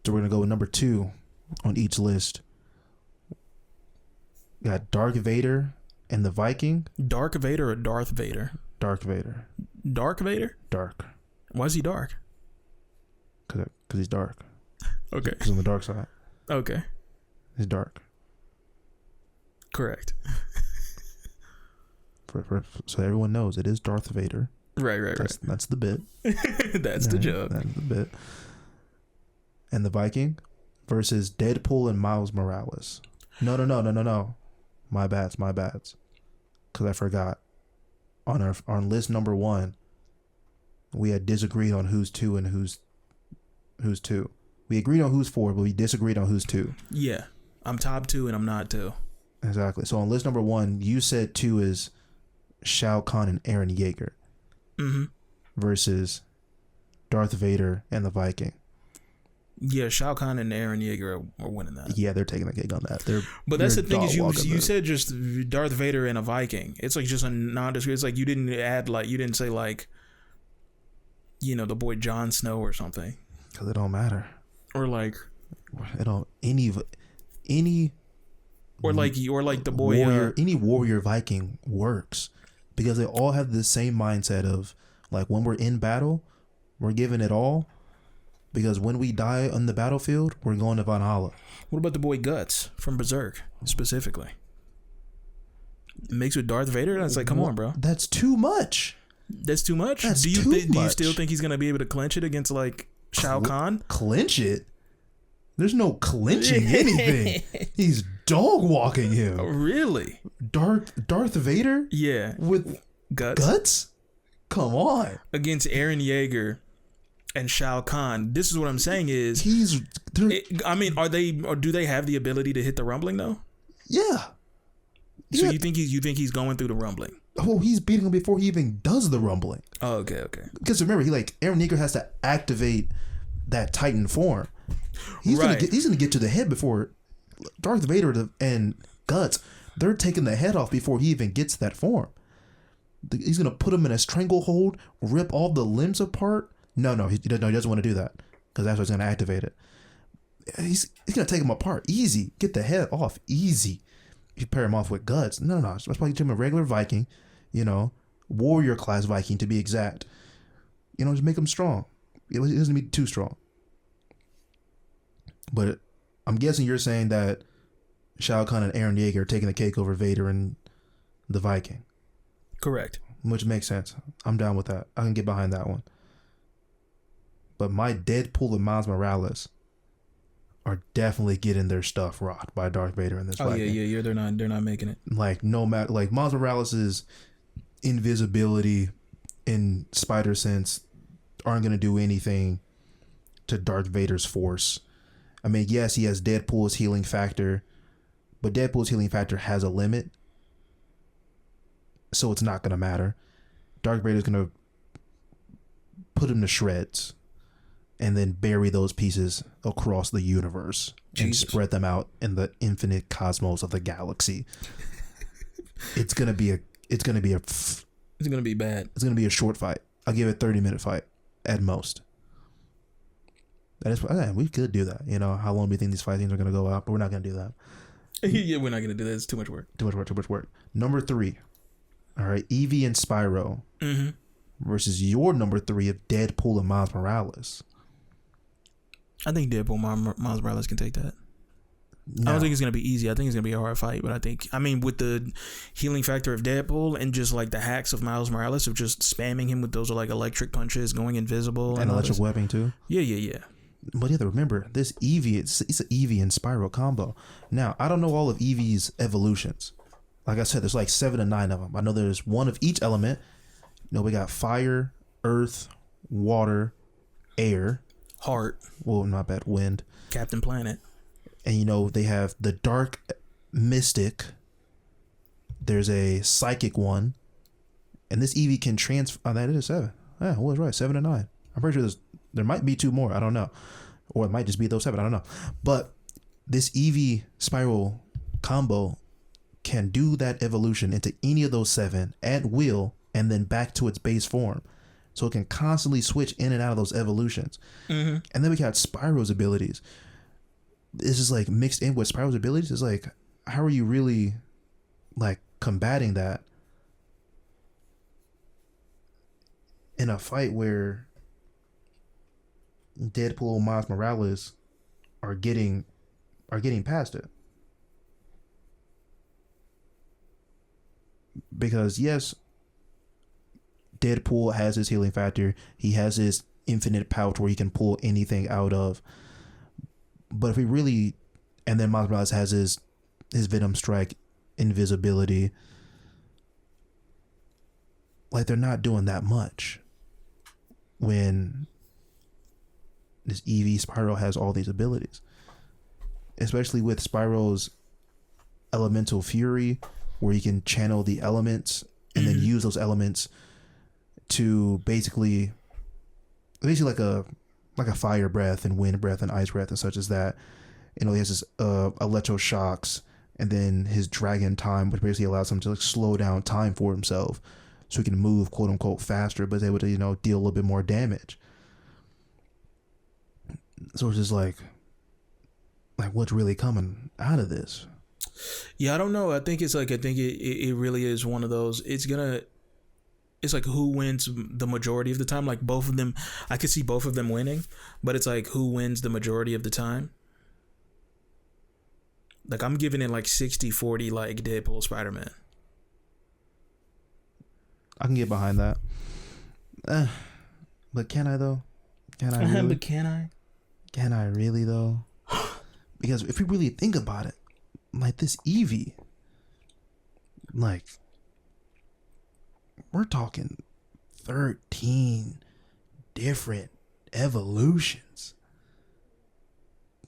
So we're gonna go with number 2 on each list. We got Dark Vader and the Viking. Dark Vader or Darth Vader? Dark Vader. Dark Vader? Dark. Why is he dark? Because he's dark. Okay. He's on the dark side. Okay. He's dark. Correct. So everyone knows it is Darth Vader. Right. That's the bit. That's the joke. That's the bit. And the Viking versus Deadpool and Miles Morales. No. My bads. Because I forgot. On list number 1, we had disagreed on who's 2 and who's 2. We agreed on who's 4, but we disagreed on who's 2. Yeah. I'm top 2 and I'm not 2. Exactly. So on list number 1, you said 2 is Shao Kahn and Eren Yeager. Mm-hmm. Versus Darth Vader and the Viking. Yeah, Shao Kahn and Eren Yeager are winning that. Yeah, they're taking the cake on that. But that's the thing is you said just Darth Vader and a Viking. It's like just a nondescript. It's like you didn't say like, you know, the boy Jon Snow or something. Because it don't matter. Or like it don't any or like the boy warrior, any warrior Viking works, because they all have the same mindset of like, when we're in battle, we're giving it all. Because when we die on the battlefield, we're going to Valhalla. What about the boy Guts from Berserk specifically? Mixed with Darth Vader? That's like, come on, bro. That's too much. That's too much? Do you still think he's going to be able to clinch it againth like Shao Kahn? Clinch it? There's no clinching anything. He's dog walking him. Oh, really? Darth Vader? Yeah. With guts? Come on. Against Eren Yeager and Shao Kahn. This is what I'm saying is do they have the ability to hit the rumbling though? Yeah. So you think he's going through the rumbling? Oh, he's beating him before he even does the rumbling. Oh, okay. Because remember, Eren Yeager has to activate that Titan form. He's gonna get to the head before Darth Vader and Guts. They're taking the head off before he even gets that form. He's gonna put him in a stranglehold, rip all the limbs apart. No, he doesn't want to do that, because that's what's gonna activate it. He's gonna take him apart easy. Get the head off easy. You pair him off with Guts. No. That's why you give him a regular Viking, warrior class Viking to be exact. Just make him strong. It doesn't be too strong. But I'm guessing you're saying that Shao Kahn and Eren Yeager are taking the cake over Vader and the Viking. Correct. Which makes sense. I'm down with that. I can get behind that one. But my Deadpool and Miles Morales are definitely getting their stuff rocked by Darth Vader in this fight. Yeah. They're not making it. Like, no matter, like, Miles Morales' invisibility and spider sense aren't gonna do anything to Darth Vader's force. I mean, yes, he has Deadpool's healing factor, but Deadpool's healing factor has a limit, so it's not gonna matter. Darth Vader's gonna put him to shreds and then bury those pieces across the universe and spread them out in the infinite cosmos of the galaxy. It's gonna be bad. It's gonna be a short fight. I'll give it a 30-minute fight at most. We could do that. How long do we think these fight scenes are gonna go out? But we're not gonna do that. Yeah, we're not gonna do that. It's too much work. Too much work. Number 3. All right, Eevee and Spyro versus your number 3 of Deadpool and Miles Morales. I think Deadpool Miles Morales can take that. I don't think it's gonna be easy. I think it's gonna be a hard fight, but I mean, with the healing factor of Deadpool and just like the hacks of Miles Morales of just spamming him with those like electric punches, going invisible, and electric webbing too. Yeah. But you have to remember, this Eevee, it's an Eevee and Spyro combo. Now, I don't know all of Eevee's evolutions. Like I said, there's like 7 to 9 of them. I know there's one of each element. You know, we got fire, earth, water, air. Heart. Well, not bad. Wind. Captain Planet. And, you know, they have the dark mystic. There's a psychic one. And this Eevee can transfer. Oh, that is 7. Yeah, I was right. 7 to 9. I'm pretty sure there might be 2 more. I don't know. Or it might just be those 7. I don't know. But this Eevee Spyro combo can do that evolution into any of those 7 at will and then back to its base form. So it can constantly switch in and out of those evolutions. Mm-hmm. And then we got Spyro's abilities. This is like mixed in with Spyro's abilities. It's like, how are you really like combating that in a fight where Deadpool and Miles Morales are getting past it? Because yes, Deadpool has his healing factor. He has his infinite pouch where he can pull anything out of. But if we really, and then Miles Morales has his Venom Strike, invisibility. Like, they're not doing that much when this Eevee Spyro has all these abilities. Especially with Spyro's Elemental Fury, where he can channel the elements and then use those elements to basically like a fire breath and wind breath and ice breath and such as that. You know, he has his electroshocks and then his dragon time, which basically allows him to like slow down time for himself so he can move quote unquote faster, but is able to, you know, deal a little bit more damage. So it's just like what's really coming out of this? Yeah, I don't know. I think it really is one of those. It's like who wins the majority of the time. Like both of them, I could see both of them winning, but it's like who wins the majority of the time. Like I'm giving it like 60-40 like Deadpool Spider-Man. I can get behind that. But can I though? Can I really? But can I? Can I really though? Because if we really think about it, like this Eevee, like we're talking 13 different evolutions.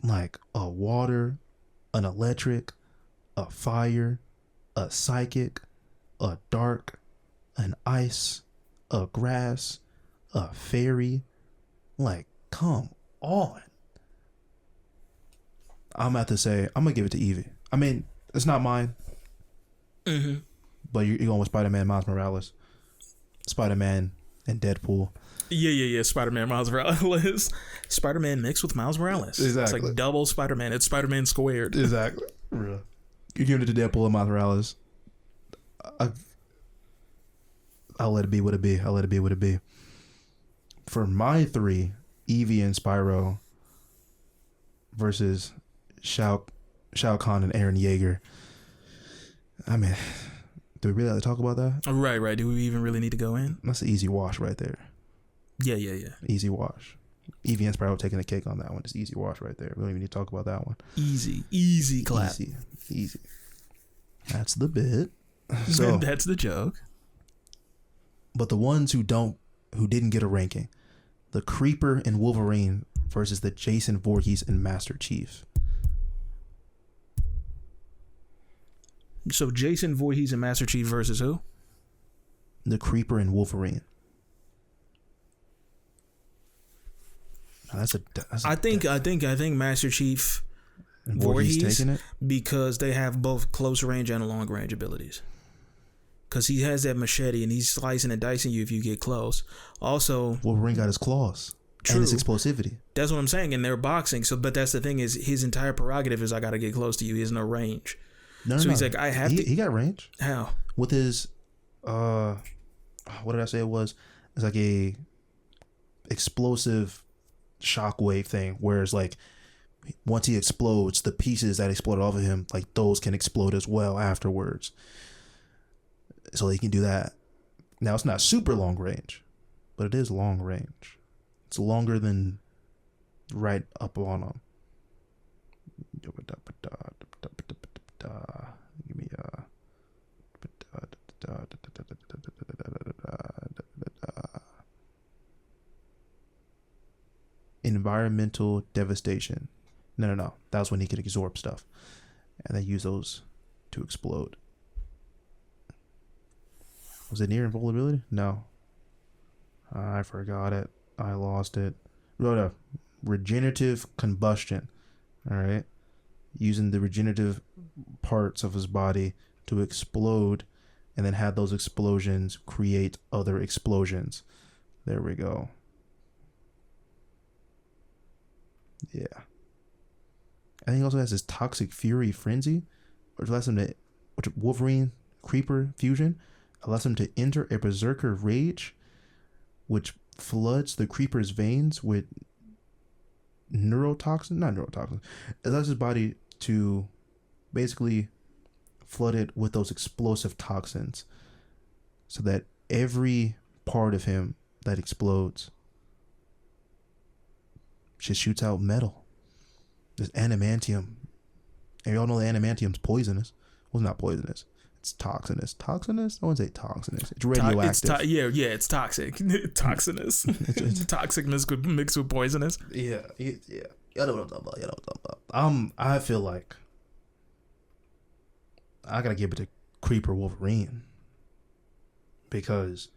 Like a water, an electric, a fire, a psychic, a dark, an ice, a grass, a fairy. Like, come on. I'm about to say, I'm going to give it to Eevee. I mean, it's not mine. Mm-hmm. But you're going with Spider-Man, Miles Morales. Spider-Man and Deadpool. Yeah. Spider-Man, Miles Morales. Spider-Man mixed with Miles Morales. Exactly. It's like double Spider-Man. It's Spider-Man squared. Exactly. Real. You're giving it to Deadpool and Miles Morales. I'll let it be what it be. I'll let it be what it be. For my 3, Eevee and Spyro versus Shao Kahn and Eren Yeager. I mean, do we really have to talk about that? Right. Do we even really need to go in? That's an easy wash right there. Yeah. Easy wash. Eevee and Spyro taking the cake on that one. It's easy wash right there. We don't even need to talk about that one. Easy clap. Easy. That's the bit. So that's the joke. But the ones who didn't get a ranking, the Creeper and Wolverine versus the Jason Voorhees and Master Chief. So Jason Voorhees and Master Chief versus who? The Creeper and Wolverine. Now I think Master Chief and Voorhees taking it because they have both close range and long range abilities. Because he has that machete and he's slicing and dicing you if you get close. Also, Wolverine got his claws. True. And his explosivity. That's what I'm saying. And they're boxing. So, but that's the thing is his entire prerogative is I got to get close to you. He has no range. No. He's like, I have to. He got range. How? With his, what did I say it was? It's like a explosive shockwave thing where it's like once he explodes, the pieces that explode off of him, like those can explode as well afterwards. So he can do that. Now it's not super long range, but it is long range. It's longer than right up on him. Give me environmental devastation. No. That was when he could absorb stuff, and they use those to explode. Was it near invulnerability? No. I forgot it. I lost it. Wrote a regenerative combustion. All right. Using the regenerative parts of his body to explode and then have those explosions create other explosions. There we go. Yeah. I think he also has his Toxic Fury Frenzy, which allows him to, which Wolverine Creeper fusion allows him to enter a Berserker Rage, which floods the Creeper's veins with neurotoxin. It allows his body to basically flood it with those explosive toxins, so that every part of him that explodes just shoots out metal. There's adamantium. And you all know the adamantium's poisonous. Well, it's not poisonous. It's toxinous. Toxinous? I wouldn't say toxinous. It's radioactive. It's toxic. Toxinous. It's toxic mixed with poisonous. Yeah. You know what I'm talking about. I feel like I gotta give it to Creeper Wolverine, because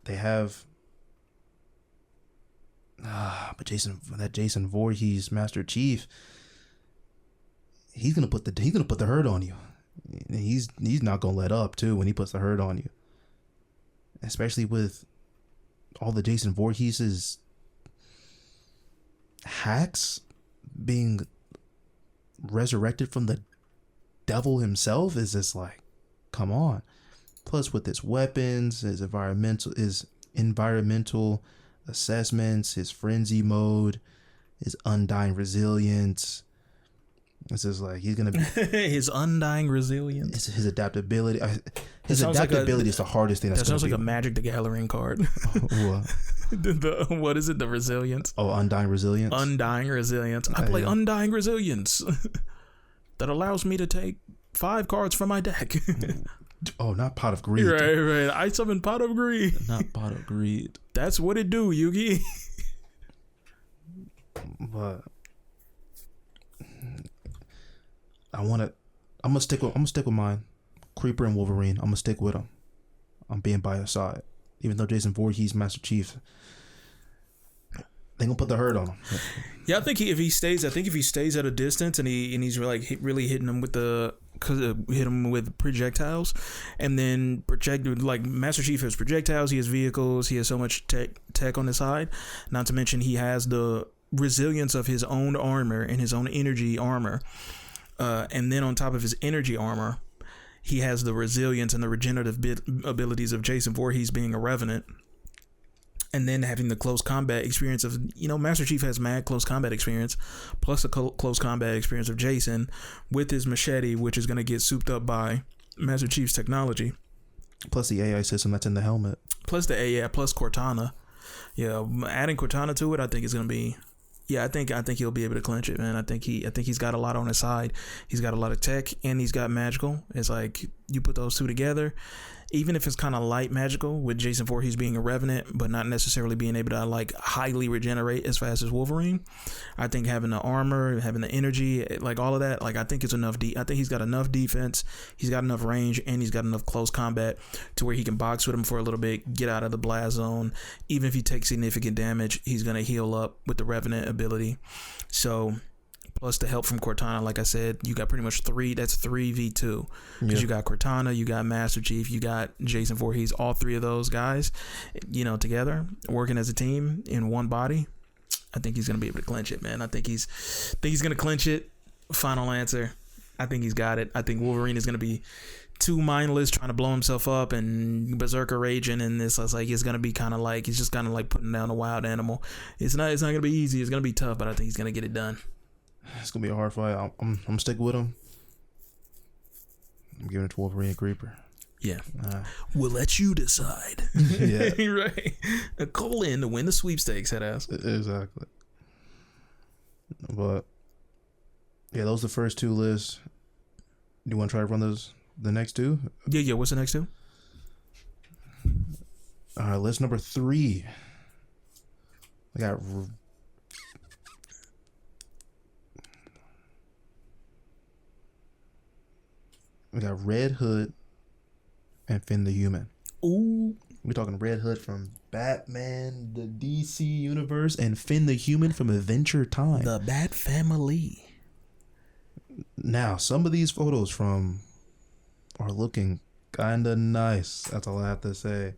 they have but Jason Voorhees, Master Chief, he's gonna put the hurt on you. He's not gonna let up too when he puts the hurt on you, especially with all the Jason Voorhees's hacks being resurrected from the devil himself. Is just like, come on. Plus with his weapons, his environmental assessments, his frenzy mode, his undying resilience. It's just like he's gonna be his undying resilience. His adaptability. His adaptability is the hardest thing. That sounds like a Magic the Gathering card. What? What is it? The resilience. Oh, undying resilience. Undying resilience. I play Undying Resilience. That allows me to take 5 cards from my deck. Oh, not Pot of Greed. Right. I summon Pot of Greed. Not Pot of Greed. That's what it do, Yugi. But I'm gonna stick with mine. Creeper and Wolverine. I'm gonna stick with them. I'm being by his side, even though Jason Voorhees, Master Chief, they gonna put the hurt on him. Yeah, I think if he stays at a distance and he's really hitting him with hit him with projectiles, and then like Master Chief has projectiles, he has vehicles, he has so much tech on his side. Not to mention he has the resilience of his own armor and his own energy armor, and then on top of his energy armor, he has the resilience and the regenerative abilities of Jason Voorhees being a Revenant. And then having the close combat experience of, Master Chief has mad close combat experience, plus the close combat experience of Jason with his machete, which is going to get souped up by Master Chief's technology. Plus the AI system that's in the helmet. Plus the AI, plus Cortana. Yeah, adding Cortana to it, I think is going to be... Yeah, I think he'll be able to clinch it, man. I think he's got a lot on his side. He's got a lot of tech, and he's got magical. It's like you put those two together, even if it's kind of light magical with Jason Voorhees being a Revenant, but not necessarily being able to like highly regenerate as fast as Wolverine. I think having the armor, having the energy, like all of that, like I think it's enough. I think he's got enough defense, he's got enough range, and he's got enough close combat to where he can box with him for a little bit, get out of the blast zone. Even if he takes significant damage, he's gonna heal up with the Revenant ability. So plus the help from Cortana, like I said, you got pretty much 3v2, because you got Cortana, you got Master Chief, you got Jason Voorhees, all 3 of those guys, together working as a team in one body. I think he's gonna be able to clinch it, man. I think he's gonna clinch it. Final answer, I think he's got it. I think Wolverine is gonna be too mindless, trying to blow himself up and berserker raging, and this is like it's gonna be kind of like he's just kind of like putting down a wild animal. It's not gonna be easy. It's gonna be tough, but I think he's gonna get it done. It's gonna be a hard fight. I'm sticking with him. I'm giving it to Wolverine Creeper. Yeah. We'll let you decide. Yeah. Right. Call in to win the sweepstakes, head ass. Exactly. But yeah, those are the first two lists. Do you want to try to run the next two? Yeah. What's the next two? All right, list number 3. We got Red Hood and Finn the Human. Ooh. We're talking Red Hood from Batman, the DC universe, and Finn the Human from Adventure Time. The Bat Family. Now, some of these photos from are looking kind of nice. That's all I have to say.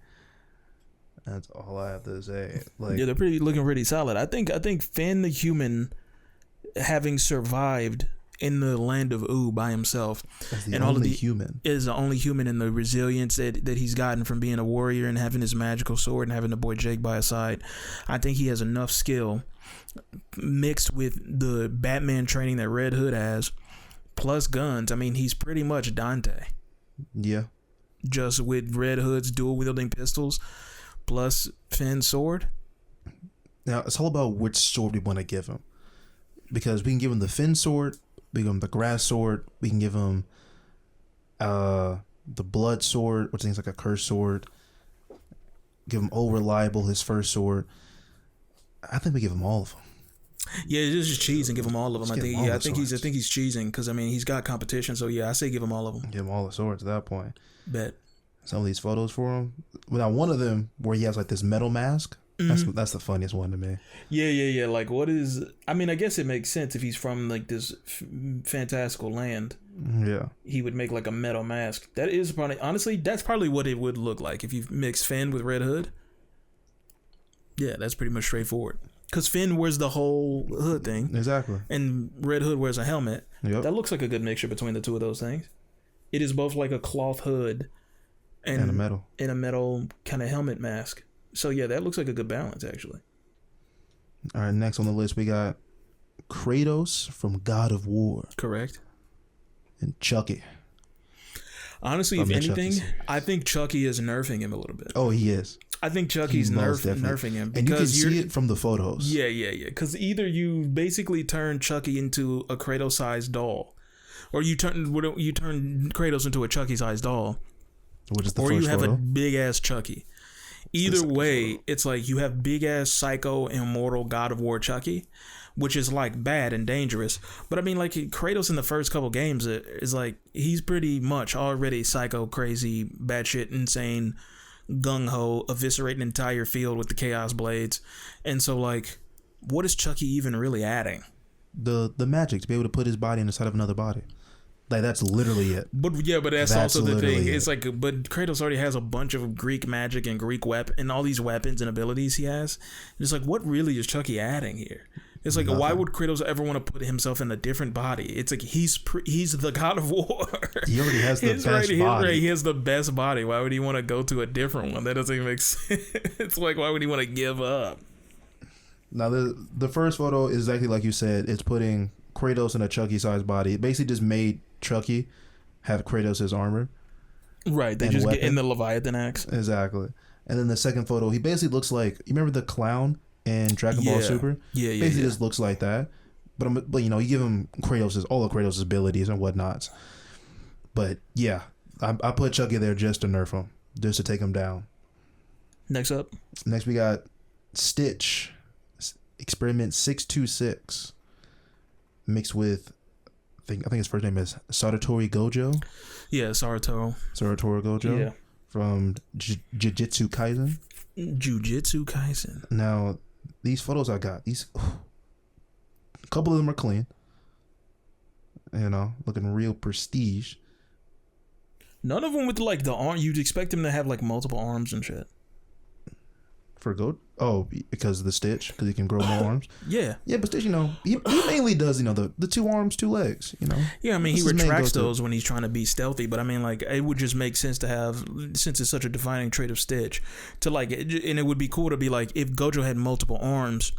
Like, yeah, they're looking pretty solid. I think Finn the Human, having survived in the land of Ooh by himself, and all of the human is the only human in the resilience that he's gotten from being a warrior and having his magical sword and having the boy Jake by his side. I think he has enough skill mixed with the Batman training that Red Hood has, plus guns. I mean, he's pretty much Dante. Yeah. Just with Red Hood's dual wielding pistols plus Finn's sword. Now, it's all about which sword we want to give him. Because we can give him the Finn sword, we can give him the grass sword, we can give him the blood sword, which is like a cursed sword. Give him Old Reliable, his first sword. I think we give him all of them. Yeah, just cheese and give him all of them. I think he's swords. cheesing because I mean he's got competition. So yeah, I say give him all of them. Give him all the swords at that point. Bet. Some of these photos for him. Now, one of them where he has like this metal mask. That's the funniest one to me. Yeah. Like, what is? I mean, I guess it makes sense if he's from like this fantastical land. Yeah, he would make like a metal mask. That is probably, honestly, that's probably what it would look like if you mix Finn with Red Hood. Yeah, that's pretty much straightforward. Because Finn wears the whole hood thing. Exactly. And Red Hood wears a helmet. Yep. That looks like a good mixture between the two of those things. It is both like a cloth hood and a metal kind of helmet mask. So yeah, that looks like a good balance actually. All right, next on the list we got Kratos from God of War. Correct. And Chucky. Honestly, if anything, I think Chucky is nerfing him a little bit. Oh, he is. I think Chucky's nerfing him. And you can see it from the photos. Yeah. Because either you basically turn Chucky into a Kratos-sized doll, or you turn Kratos into a Chucky-sized doll, which is the or first you have photo. a big-ass Chucky. Either way, it's like you have big-ass psycho immortal God of War Chucky, which is like bad and dangerous. But I mean, like Kratos in the first couple games is like he's pretty much already psycho, crazy, batshit, insane, gung ho, eviscerate an entire field with the Chaos Blades. And so, like, what is Chucky even really adding? The magic to be able to put his body inside of another body. Like, that's literally it. But that's also the thing. It's like, but Kratos already has a bunch of Greek magic and Greek weapon and all these weapons and abilities he has. It's like, what really is Chucky adding here? It's like, why would Kratos ever want to put himself in a different body? It's like he's the God of War. He already has the best body. He has the best body. Why would he want to go to a different one? That doesn't even make sense. It's like, why would he want to give up? Now, the first photo is exactly like you said. It's putting Kratos in a Chucky-sized body. It basically just made Chucky have Kratos' armor. Right. They just get in the Leviathan axe. Exactly. And then the second photo, he basically looks like, you remember the clown in Dragon Ball Super? Yeah. Basically just looks like that. But you know, you give him all of Kratos' abilities and whatnots. But yeah, I put Chucky there just to nerf him, just to take him down. Next we got Stitch, Experiment 626, mixed with I think his first name is Satoru Gojo. Yeah, Satoru Gojo. Yeah. From Jujutsu Kaisen. Jujutsu Kaisen. Now, these photos I got, a couple of them are clean. You know, looking real prestige. None of them with like the arm. You'd expect him to have like multiple arms and shit. For Goat? Oh, because of the Stitch, because he can grow more arms. Yeah, but Stitch, you know, he mainly does, you know, the 2 arms, 2 legs. You know. Yeah, I mean, he retracts those when he's trying to be stealthy. But I mean, like, it would just make sense to have, since it's such a defining trait of Stitch, to like, and it would be cool to be like, if Gojo had multiple arms,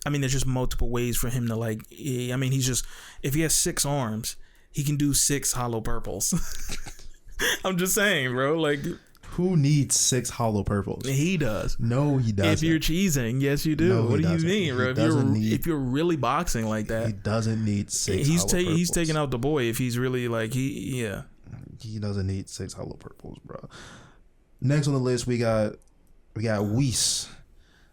I mean, there's just multiple ways for him to like. I mean, he's just if he has 6 arms, he can do 6 hollow purples. I'm just saying, bro. Like, who needs 6 hollow purples? He does. No, he doesn't. If you're cheesing, yes, you do. No, what do you doesn't. mean, bro? If you're really boxing like that, he doesn't need 6. He's taking out the boy. If he's really like he doesn't need 6 hollow purples, bro. Next on the list, we got Whis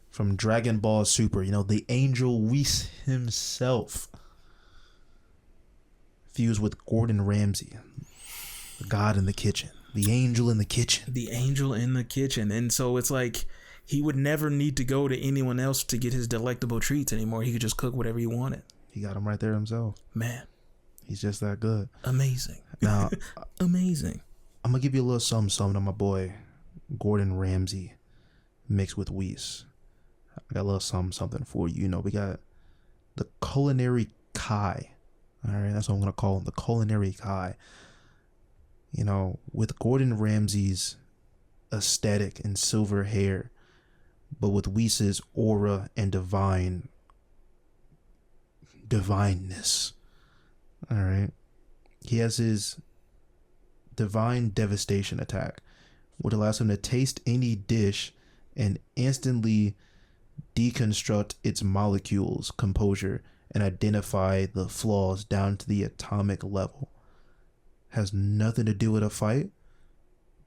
from Dragon Ball Super. You know, the angel Whis himself, fused with Gordon Ramsay, the god in the kitchen, the angel in the kitchen. The angel in the kitchen. And so it's like he would never need to go to anyone else to get his delectable treats anymore. He could just cook whatever he wanted. He got them right there himself. Man. He's just that good. Amazing. Now, amazing. I'm going to give you a little something on my boy, Gordon Ramsay, mixed with Whis. I got a little something for you. You know, we got the Culinary Kai. All right, that's what I'm going to call him, the Culinary Kai. You know, with Gordon Ramsay's aesthetic and silver hair, but with Whis's aura and divineness. All right. He has his divine devastation attack, which allows him to taste any dish and instantly deconstruct its molecules, composure, and identify the flaws down to the atomic level. Has nothing to do with a fight,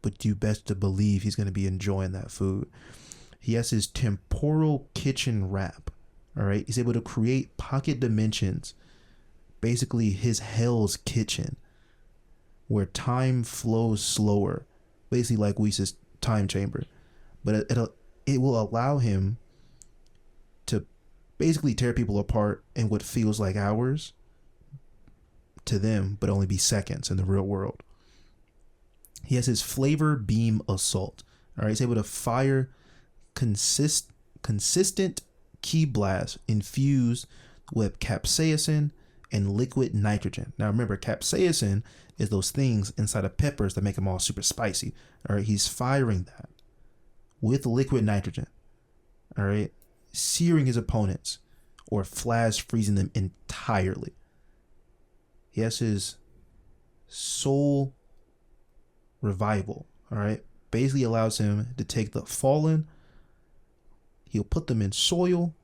but you best to believe he's going to be enjoying that food. He has his temporal kitchen wrap. All right. He's able to create pocket dimensions, basically his Hell's Kitchen, where time flows slower, basically like Whis' time chamber. But it will allow him to basically tear people apart in what feels like hours to them, but only be seconds in the real world. He has his flavor beam assault. All right, he's able to fire consistent ki blast infused with capsaicin and liquid nitrogen. Now remember, capsaicin is those things inside of peppers that make them all super spicy. All right, he's firing that with liquid nitrogen. All right, searing his opponents or flash freezing them entirely. He has his soul revival. All right, basically allows him to take the fallen. He'll put them in soil,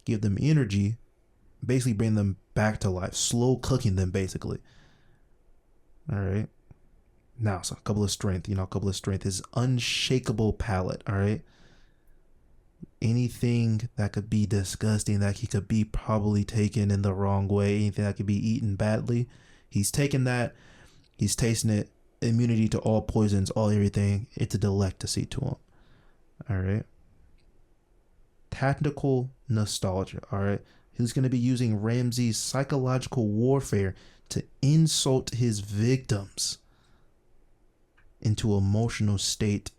give them energy, basically bring them back to life, slow cooking them basically. All right. Now, so a couple of strength, his unshakable palate. All right. Anything that could be disgusting, that he could be probably taken in the wrong way, anything that could be eaten badly, he's taking that, he's tasting it. Immunity to all poisons, all everything. It's a delicacy to him. All right. Tactical nostalgia. All right. He's going to be using Ramsay's psychological warfare to insult his victims into emotional state,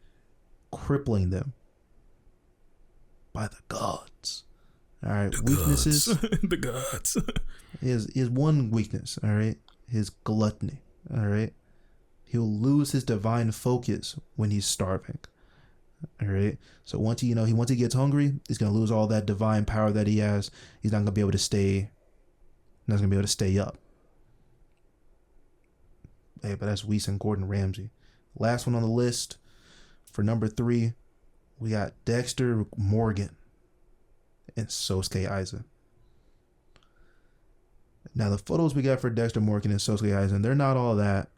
crippling them by the gods. All right. The weaknesses. Gods. The gods. Is one weakness. All right. His gluttony. All right. He'll lose his divine focus when he's starving. All right. So once he gets hungry, he's gonna lose all that divine power that he has. He's not gonna be able to stay. Not gonna be able to stay up. Hey, but that's Whis and Gordon Ramsay. Last one on the list for number 3, we got Dexter Morgan and Sosuke Aizen. Now the photos we got for Dexter Morgan and Sosuke Aizen, they're not all that.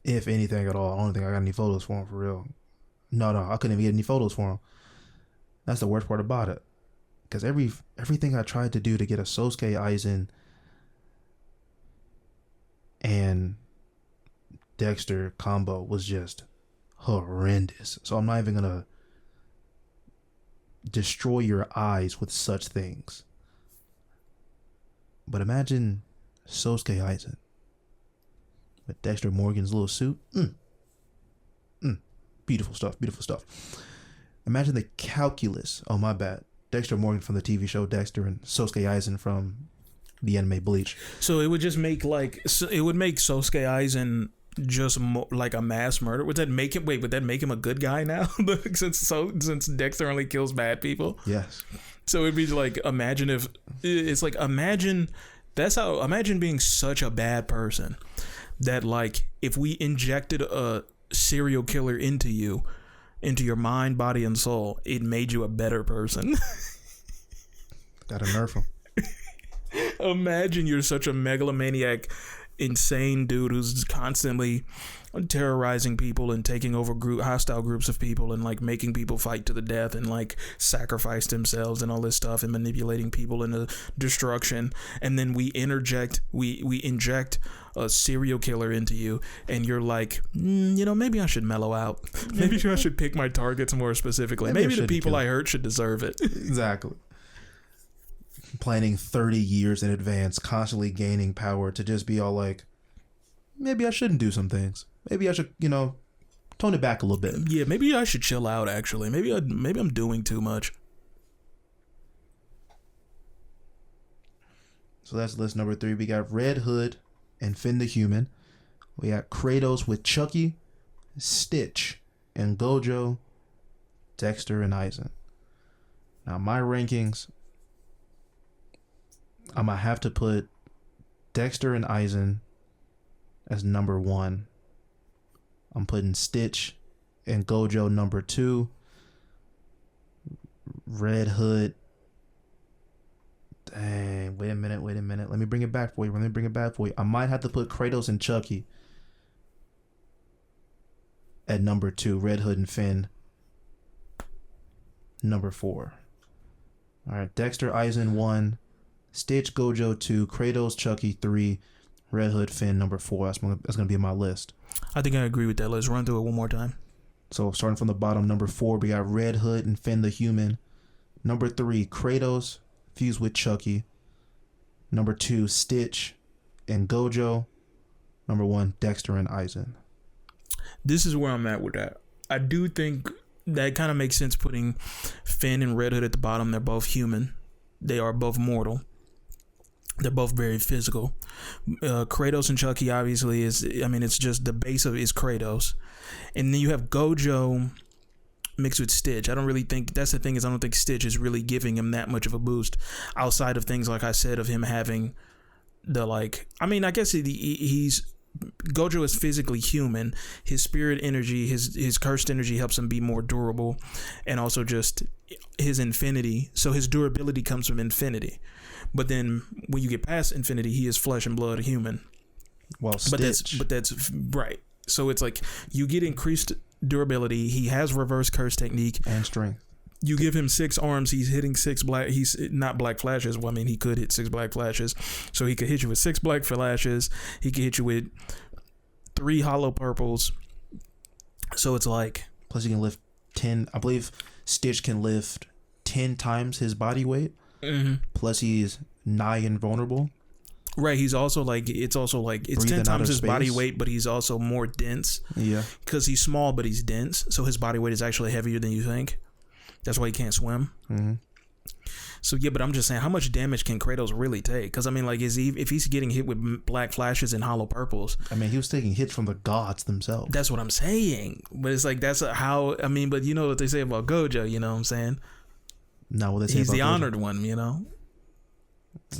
If anything at all. I don't think I got any photos for him for real. No, I couldn't even get any photos for him. That's the worst part about it. Because everything I tried to do to get a Sosuke Aizen and Dexter combo was just horrendous. So I'm not even going to destroy your eyes with such things. But imagine Sosuke Aizen with Dexter Morgan's little suit. Beautiful stuff. Imagine the calculus. Oh, my bad. Dexter Morgan from the TV show Dexter and Sosuke Aizen from the anime Bleach. So it would just make Sosuke Aizen just like a mass murder? Would that make him? Wait, would that make him a good guy now? since Dexter only kills bad people. Yes. So it'd be like, imagine if it's like, imagine being such a bad person that like if we injected a serial killer into your mind, body, and soul, it made you a better person. Gotta nerf him. Imagine you're such a megalomaniac, insane dude who's constantly terrorizing people and taking over hostile groups of people and like making people fight to the death and like sacrifice themselves and all this stuff and manipulating people into destruction. And then we inject a serial killer into you, and you're like, maybe I should mellow out. Maybe I should pick my targets more specifically. Maybe the people I hurt should deserve it. Exactly. Planning 30 years in advance, constantly gaining power to just be all like, maybe I shouldn't do some things. Maybe I should, tone it back a little bit. Yeah, maybe I should chill out, actually. Maybe I'm doing too much. So that's list number 3. We got Red Hood and Finn the Human. We got Kratos with Chucky, Stitch, and Gojo, Dexter, and Aizen. Now, my rankings, I'm going to have to put Dexter and Aizen as number 1. I'm putting Stitch and Gojo number 2. Red Hood. Dang, wait a minute. Let me bring it back for you. I might have to put Kratos and Chucky at number 2. Red Hood and Finn number 4. All right, Dexter, Aizen 1. Stitch, Gojo 2. Kratos, Chucky 3. Red Hood, Finn number 4. That's going to be my list. I think I agree with that. Let's run through it one more time. So starting from the bottom, number 4, we got Red Hood and Finn the Human. Number 3, Kratos fused with Chucky. Number 2, Stitch and Gojo. Number 1, Dexter and Aizen. This is where I'm at with that. I do think that kind of makes sense putting Finn and Red Hood at the bottom. They're both human. They are both mortal. They're both very physical. Kratos and Chucky obviously it's just the base of it is Kratos. And then you have Gojo mixed with Stitch. I don't really think, that's the thing, is I don't think Stitch is really giving him that much of a boost outside of things like I said of him having the I guess he's Gojo is physically human. His spirit energy, his cursed energy helps him be more durable, and also just his infinity. So his durability comes from infinity. But then when you get past infinity, he is flesh and blood human. Well, Stitch. But that's right. So it's like you get increased durability. He has reverse curse technique and strength. You give him 6 arms. He's hitting 6 black. He's not black flashes. Well, I mean, he could hit 6 black flashes. So he could hit you with 6 black flashes. He could hit you with 3 hollow purples. So it's like, plus he can lift 10. I believe Stitch can lift 10 times his body weight. Mm-hmm. Plus he's nigh invulnerable. Right, he's also it's 10 times his body weight, but he's also more dense. Yeah, because he's small, but he's dense, so his body weight is actually heavier than you think. That's why he can't swim. Mm-hmm. So yeah, but I'm just saying, how much damage can Kratos really take? Because I mean, if he's getting hit with black flashes and hollow purples, I mean, he was taking hits from the gods themselves. That's what I'm saying. But it's like but you know what they say about Gojo, you know what I'm saying? No, what they say he's about the Gojo. honored one, you know.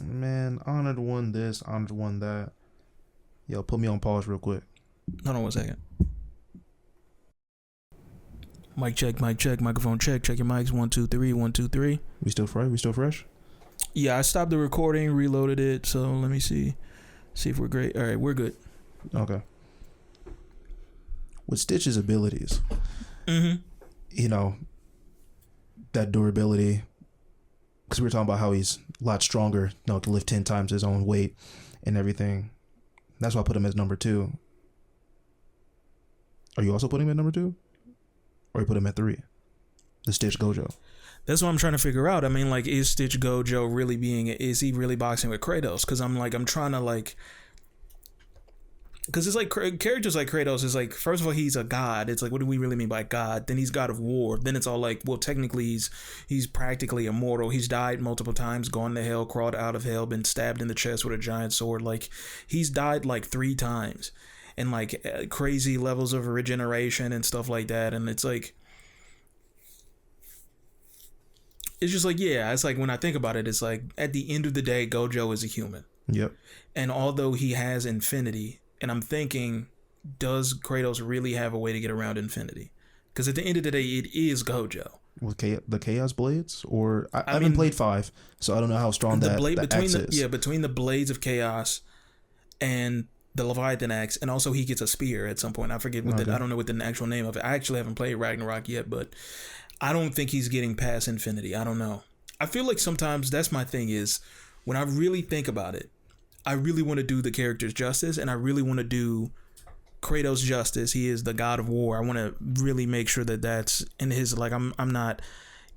Man, honored one this, honored one that. Yo, put me on pause real quick. Hold on 1 second. Mic check, microphone check. Check your mics. 1 2 3 1 2 3. We still fresh? Yeah, I stopped the recording, reloaded it. So let me see if we're great. All right, we're good. Okay. With Stitch's abilities, that durability. Because we were talking about how he's a lot stronger, can lift 10 times his own weight and everything. That's why I put him as number 2. Are you also putting him at number 2? Or you put him at 3? The Stitch Gojo. That's what I'm trying to figure out. I mean, is Stitch Gojo really is he really boxing with Kratos? Because I'm trying to because it's like characters like Kratos is like, first of all, he's a god. It's like, what do we really mean by god? Then he's god of war. Then it's all like, well, technically he's practically immortal. He's died multiple times, gone to hell, crawled out of hell, been stabbed in the chest with a giant sword. Like, he's died 3 times. and like crazy levels of regeneration and stuff like that. And it's like, it's just like, yeah, it's like when I think about it, it's like at the end of the day, Gojo is a human. Yep. And although he has infinity, and I'm thinking, does Kratos really have a way to get around infinity? Because at the end of the day, it is Gojo. With the Chaos Blades, or I haven't played 5, so I don't know how strong that axe is. Yeah, between the Blades of Chaos and the Leviathan axe, and also he gets a spear at some point. I forget what I don't know what the actual name of it. I actually haven't played Ragnarok yet, but I don't think he's getting past infinity. I don't know. I feel like sometimes that's my thing is when I really think about it, I really want to do the characters justice, and I really want to do Kratos justice. He is the god of war. I want to really make sure that that's in his, like, I'm not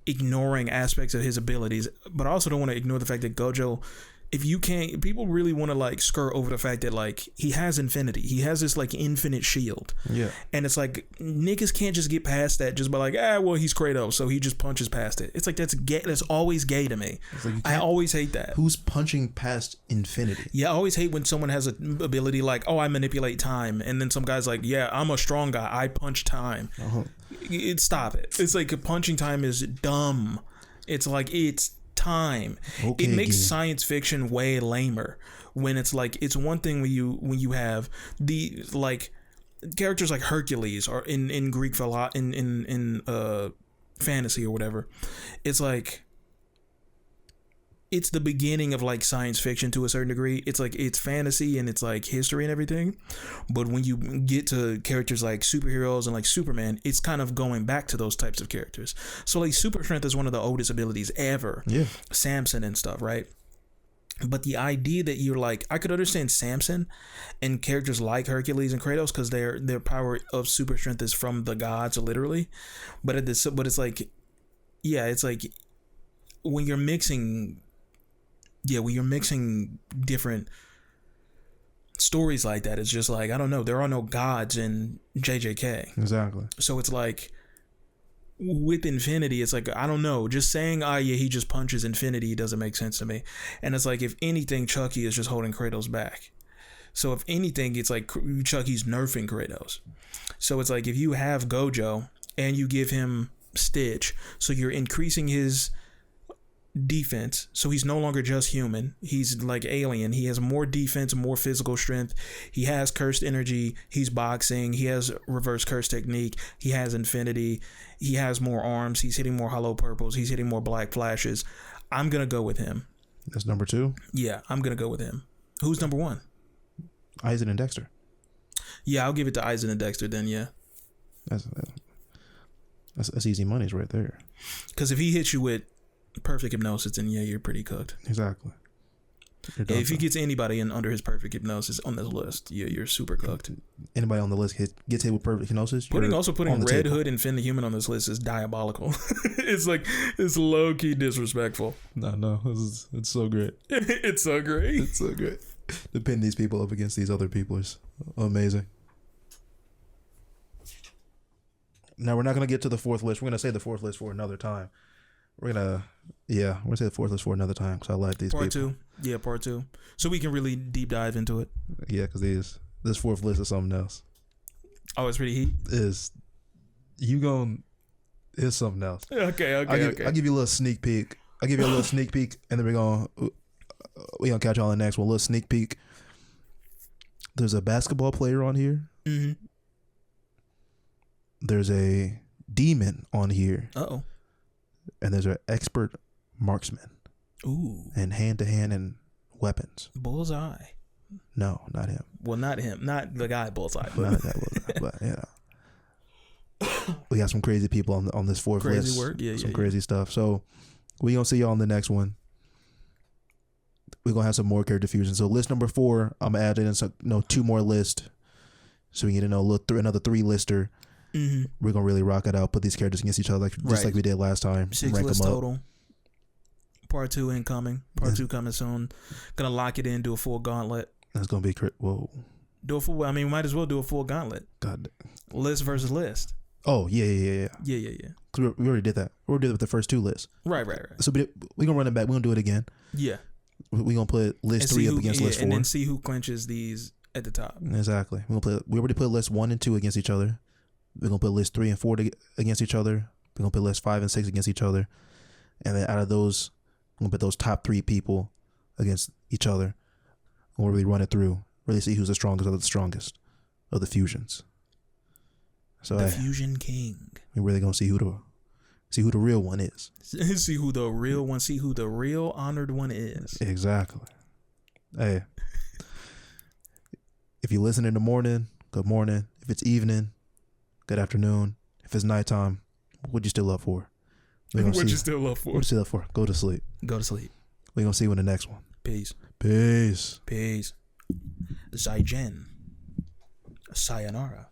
ignoring aspects of his abilities, but I also don't want to ignore the fact that Gojo, if you can't, people really want to like skirt over the fact that like he has infinity. He has this like infinite shield. Yeah. And it's like niggas can't just get past that just by like, well, he's Kratos, so he just punches past it. It's like that's gay. That's always gay to me. Like I always hate that. Who's punching past infinity? Yeah, I always hate when someone has an ability like, I manipulate time, and then some guy's like, yeah, I'm a strong guy. I punch time. Stop it. It's like punching time is dumb. It's like it's time. Okay, it makes science fiction way lamer when it's like, it's one thing when you have the like characters like Hercules or in Greek in fantasy or whatever. It's like it's the beginning of like science fiction to a certain degree. It's like it's fantasy and it's like history and everything. But when you get to characters like superheroes and like Superman, it's kind of going back to those types of characters. So like super strength is one of the oldest abilities ever. Yeah. Samson and stuff, right? But the idea that you're like, I could understand Samson and characters like Hercules and Kratos because their power of super strength is from the gods, literally. But it's like, yeah, it's like when you're mixing different stories like that, it's just like, I don't know, there are no gods in JJK. Exactly. So it's like with infinity, it's like, I don't know, just saying, he just punches infinity doesn't make sense to me. And it's like, if anything, Chucky is just holding Kratos back. So if anything, it's like Chucky's nerfing Kratos. So it's like, if you have Gojo and you give him Stitch, so you're increasing his defense, so he's no longer just human, he's like alien. He has more defense, more physical strength, he has cursed energy, he's boxing, he has reverse curse technique, he has infinity, he has more arms, he's hitting more hollow purples, he's hitting more black flashes. I'm gonna go with him. That's number 2. Yeah, I'm gonna go with him. Who's number 1? Aizen and Dexter. Yeah, I'll give it to Aizen and Dexter then. Yeah, that's easy money's right there. Because if he hits you with perfect hypnosis, then yeah, you're pretty cooked. Exactly. Yeah, if he gets anybody in under his perfect hypnosis on this list, you're super cooked. Anybody on the list gets hit with perfect hypnosis. Putting Red Hood and Finn the Human on this list is diabolical. It's like, it's low key disrespectful. No, it's so great. It's so great. It's so great. To pin these people up against these other people is amazing. Now we're not gonna get to the 4th list. We're gonna save the 4th list for another time. We're gonna say the 4th list for another time because I like these part people. 2. Yeah, part 2. So we can really deep dive into it. Yeah, because this 4th list is something else. Oh, it's pretty heat. Is something else. Okay. I'll give you a little sneak peek. And then we're gonna catch y'all in the next one. A little sneak peek. There's a basketball player on here. Mm-hmm. There's a demon on here. Uh-oh. And there's an expert marksman. Ooh. And hand-to-hand and weapons. Bullseye. No, not him. Well, not him. Not the guy Bullseye. But. Not that Bullseye, but you know. We got some crazy people on this 4th list. Crazy work. Yeah, some crazy stuff. So we gonna see y'all on the next one. We're gonna have some more character fusion. So list number 4, I'm gonna add in some, 2 more lists. So we get to another 3 lister. Mm-hmm. We're gonna really rock it out. Put these characters against each other like we did last time. 6 rank lists them up. total. Part 2 incoming. Part 2 coming soon. Gonna lock it in. Do a full gauntlet. That's gonna be whoa. Do a full. I mean, might as well do a full gauntlet. God. List versus list. Oh yeah. Yeah. Cause we already did that. We already did it with the first 2 lists. Right. So we're gonna run it back. We're gonna do it again. Yeah. We're gonna put list 3 up against list 4, and then see who clinches these at the top. Exactly. We already put list 1 and 2 against each other. We're gonna put list 3 and 4 against each other. We're gonna put list 5 and 6 against each other. And then out of those, we're gonna put those top 3 people against each other. And we'll really run it through. Really see who's the strongest of the strongest of the fusions. So The Fusion King. we're really gonna see who the real one is. See who the real one. See who the real honored one is. Exactly. Hey, if you listen in the morning, good morning. If it's evening, good afternoon. If it's nighttime, what'd you still up for? What'd you still up for? What'd you still up for? Go to sleep. Go to sleep. We're gonna see you in the next one. Peace. Peace. Peace. Zaijen. Sayonara.